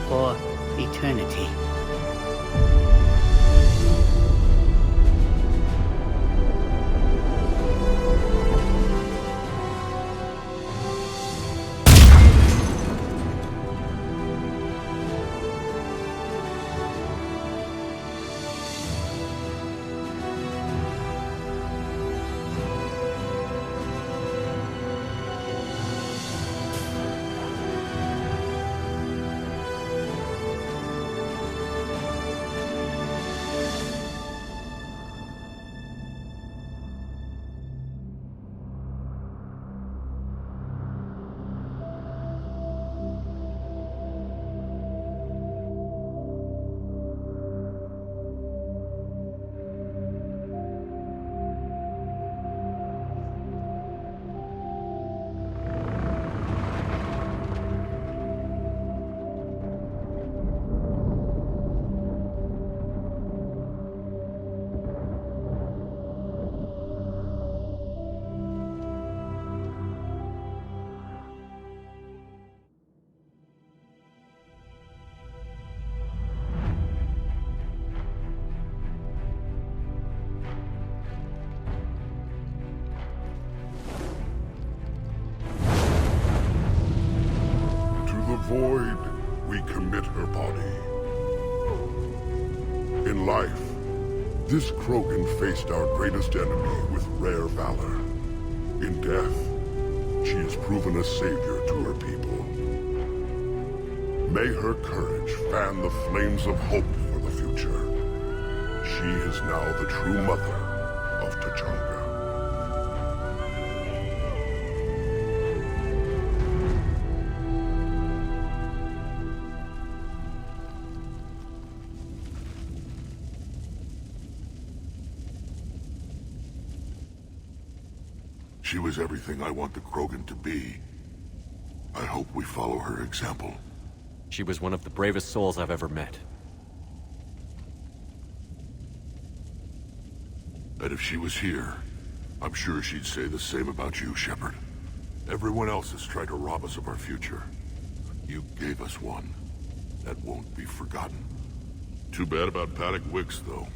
for eternity. Void, we commit her body. In life, this Krogan faced our greatest enemy with rare valor. In death, she has proven a savior to her people. May her courage fan the flames of hope for the future. She is now the true mother of Tuchanka. She was everything I want the Krogan to be. I hope we follow her example. She was one of the bravest souls I've ever met. And if she was here, I'm sure she'd say the same about you, Shepard. Everyone else has tried to rob us of our future. You gave us one. That won't be forgotten. Too bad about Paddock Wicks, though.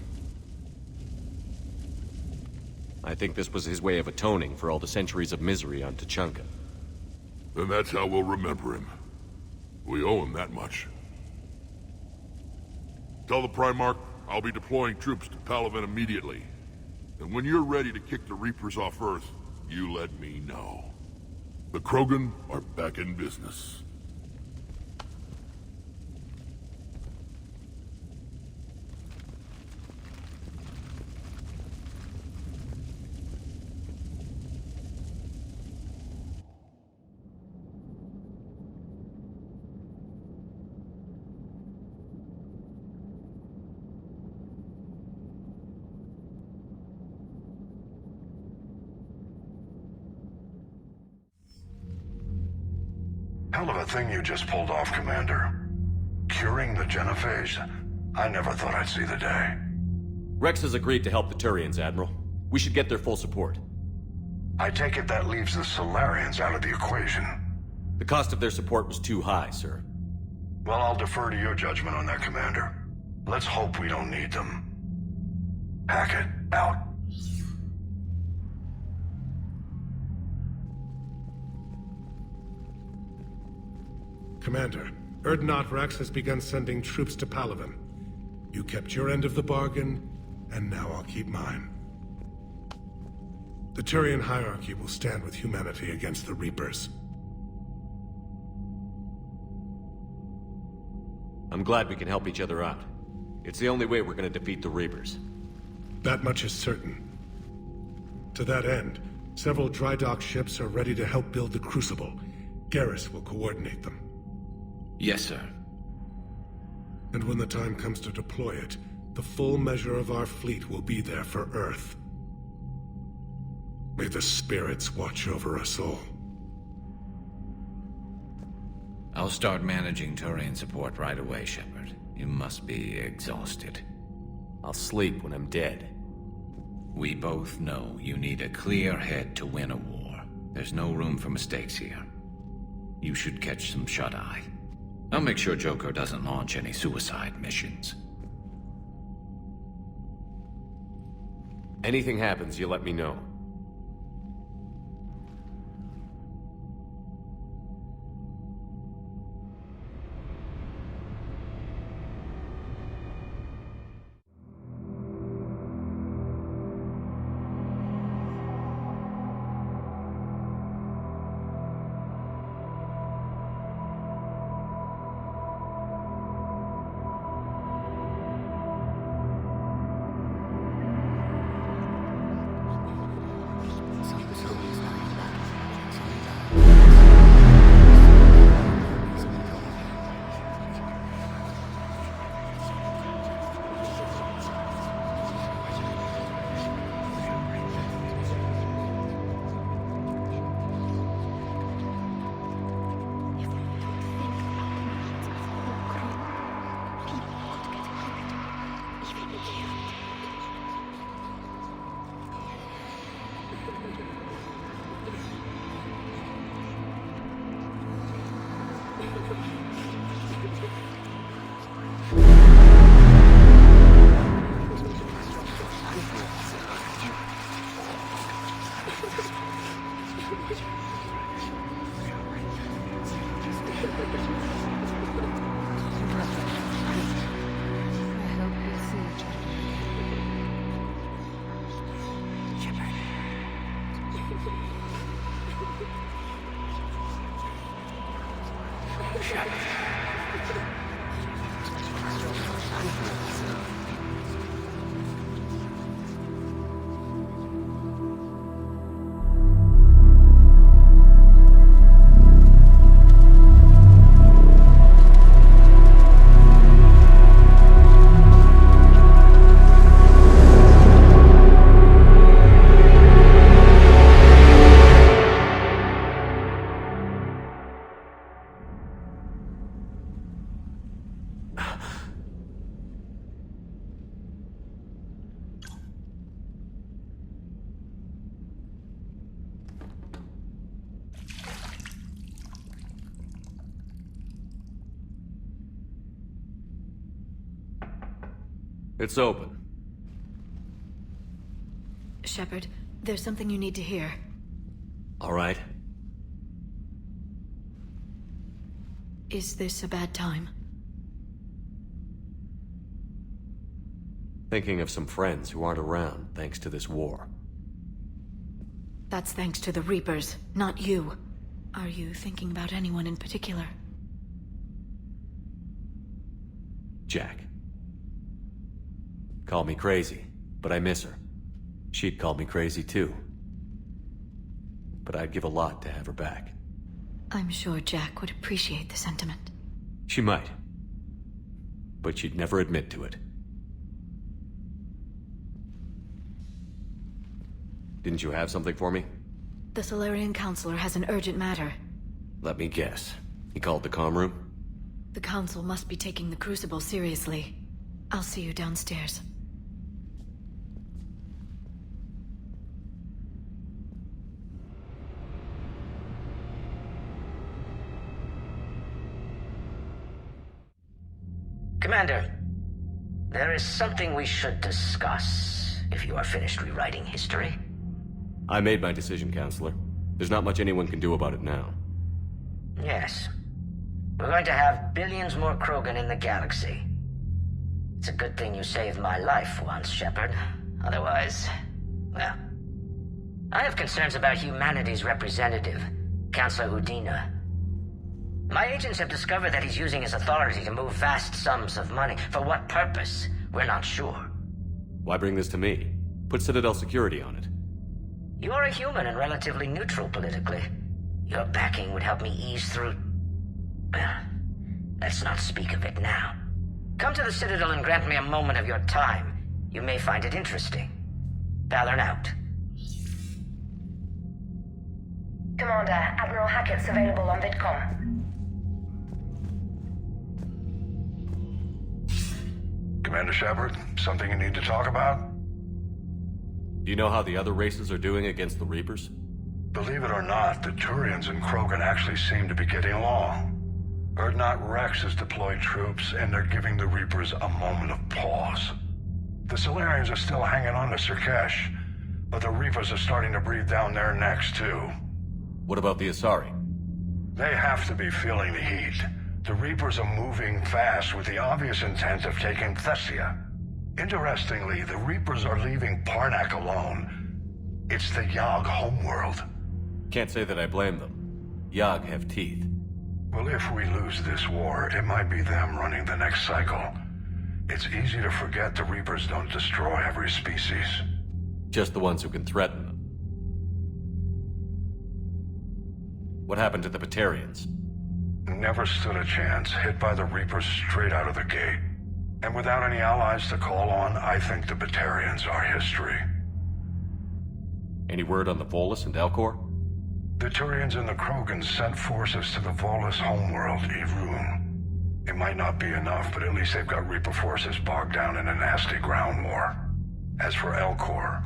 I think this was his way of atoning for all the centuries of misery on Tuchanka. Then that's how we'll remember him. We owe him that much. Tell the Primarch I'll be deploying troops to Palaven immediately. And when you're ready to kick the Reapers off Earth, you let me know. The Krogan are back in business. Hell of a thing you just pulled off, Commander. Curing the genophage? I never thought I'd see the day. Rex has agreed to help the Turians, Admiral. We should get their full support. I take it that leaves the Solarians out of the equation. The cost of their support was too high, sir. Well, I'll defer to your judgment on that, Commander. Let's hope we don't need them. Hackett, out. Commander, Urdnot Rex has begun sending troops to Palaven. You kept your end of the bargain, and now I'll keep mine. The Turian hierarchy will stand with humanity against the Reapers. I'm glad we can help each other out. It's the only way we're gonna defeat the Reapers. That much is certain. To that end, several dry dock ships are ready to help build the Crucible. Garrus will coordinate them. Yes, sir. And when the time comes to deploy it, the full measure of our fleet will be there for Earth. May the spirits watch over us all. I'll start managing Turian support right away, Shepard. You must be exhausted. I'll sleep when I'm dead. We both know you need a clear head to win a war. There's no room for mistakes here. You should catch some shut-eye. I'll make sure Joker doesn't launch any suicide missions. Anything happens, you let me know. It's open. Shepard, there's something you need to hear. All right. Is this a bad time? Thinking of some friends who aren't around thanks to this war. That's thanks to the Reapers, not you. Are you thinking about anyone in particular? Jack. Call me crazy, but I miss her. She'd call me crazy too. But I'd give a lot to have her back. I'm sure Jack would appreciate the sentiment. She might. But she'd never admit to it. Didn't you have something for me? The Solarian Counselor has an urgent matter. Let me guess. He called the comm room? The Council must be taking the Crucible seriously. I'll see you downstairs. Commander, there is something we should discuss, if you are finished rewriting history. I made my decision, Counselor. There's not much anyone can do about it now. Yes. We're going to have billions more Krogan in the galaxy. It's a good thing you saved my life once, Shepard. Otherwise, well... I have concerns about humanity's representative, Counselor Udina. My agents have discovered that he's using his authority to move vast sums of money. For what purpose? We're not sure. Why bring this to me? Put Citadel security on it. You're a human and relatively neutral politically. Your backing would help me ease through... Well, let's not speak of it now. Come to the Citadel and grant me a moment of your time. You may find it interesting. Valorn out. Commander, Admiral Hackett's available on VidCom. Commander Shepard, something you need to talk about? Do you know how the other races are doing against the Reapers? Believe it or not, the Turians and Krogan actually seem to be getting along. Urdnot Rex has deployed troops, and they're giving the Reapers a moment of pause. The Solarians are still hanging on to Sirkesh, but the Reapers are starting to breathe down their necks, too. What about the Asari? They have to be feeling the heat. The Reapers are moving fast with the obvious intent of taking Thessia. Interestingly, the Reapers are leaving Parnak alone. It's the Yogg homeworld. Can't say that I blame them. Yogg have teeth. Well, if we lose this war, it might be them running the next cycle. It's easy to forget the Reapers don't destroy every species. Just the ones who can threaten them. What happened to the Batarians? Never stood a chance, hit by the Reapers straight out of the gate. And without any allies to call on, I think the Batarians are history. Any word on the Volus and Elcor? The Turians and the Krogans sent forces to the Volus homeworld, Irun. It might not be enough, but at least they've got Reaper forces bogged down in a nasty ground war. As for Elcor,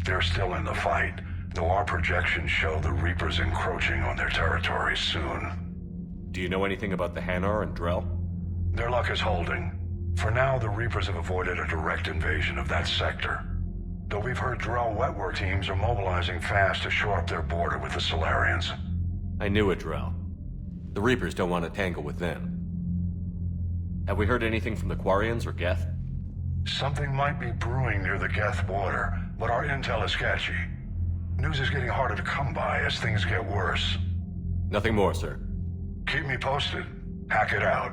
they're still in the fight, though our projections show the Reapers encroaching on their territory soon. Do you know anything about the Hanar and Drell? Their luck is holding. For now, the Reapers have avoided a direct invasion of that sector. Though we've heard Drell wetwork teams are mobilizing fast to shore up their border with the Solarians. I knew it, Drell. The Reapers don't want to tangle with them. Have we heard anything from the Quarians or Geth? Something might be brewing near the Geth border, but our intel is sketchy. News is getting harder to come by as things get worse. Nothing more, sir. Keep me posted. Hack it out.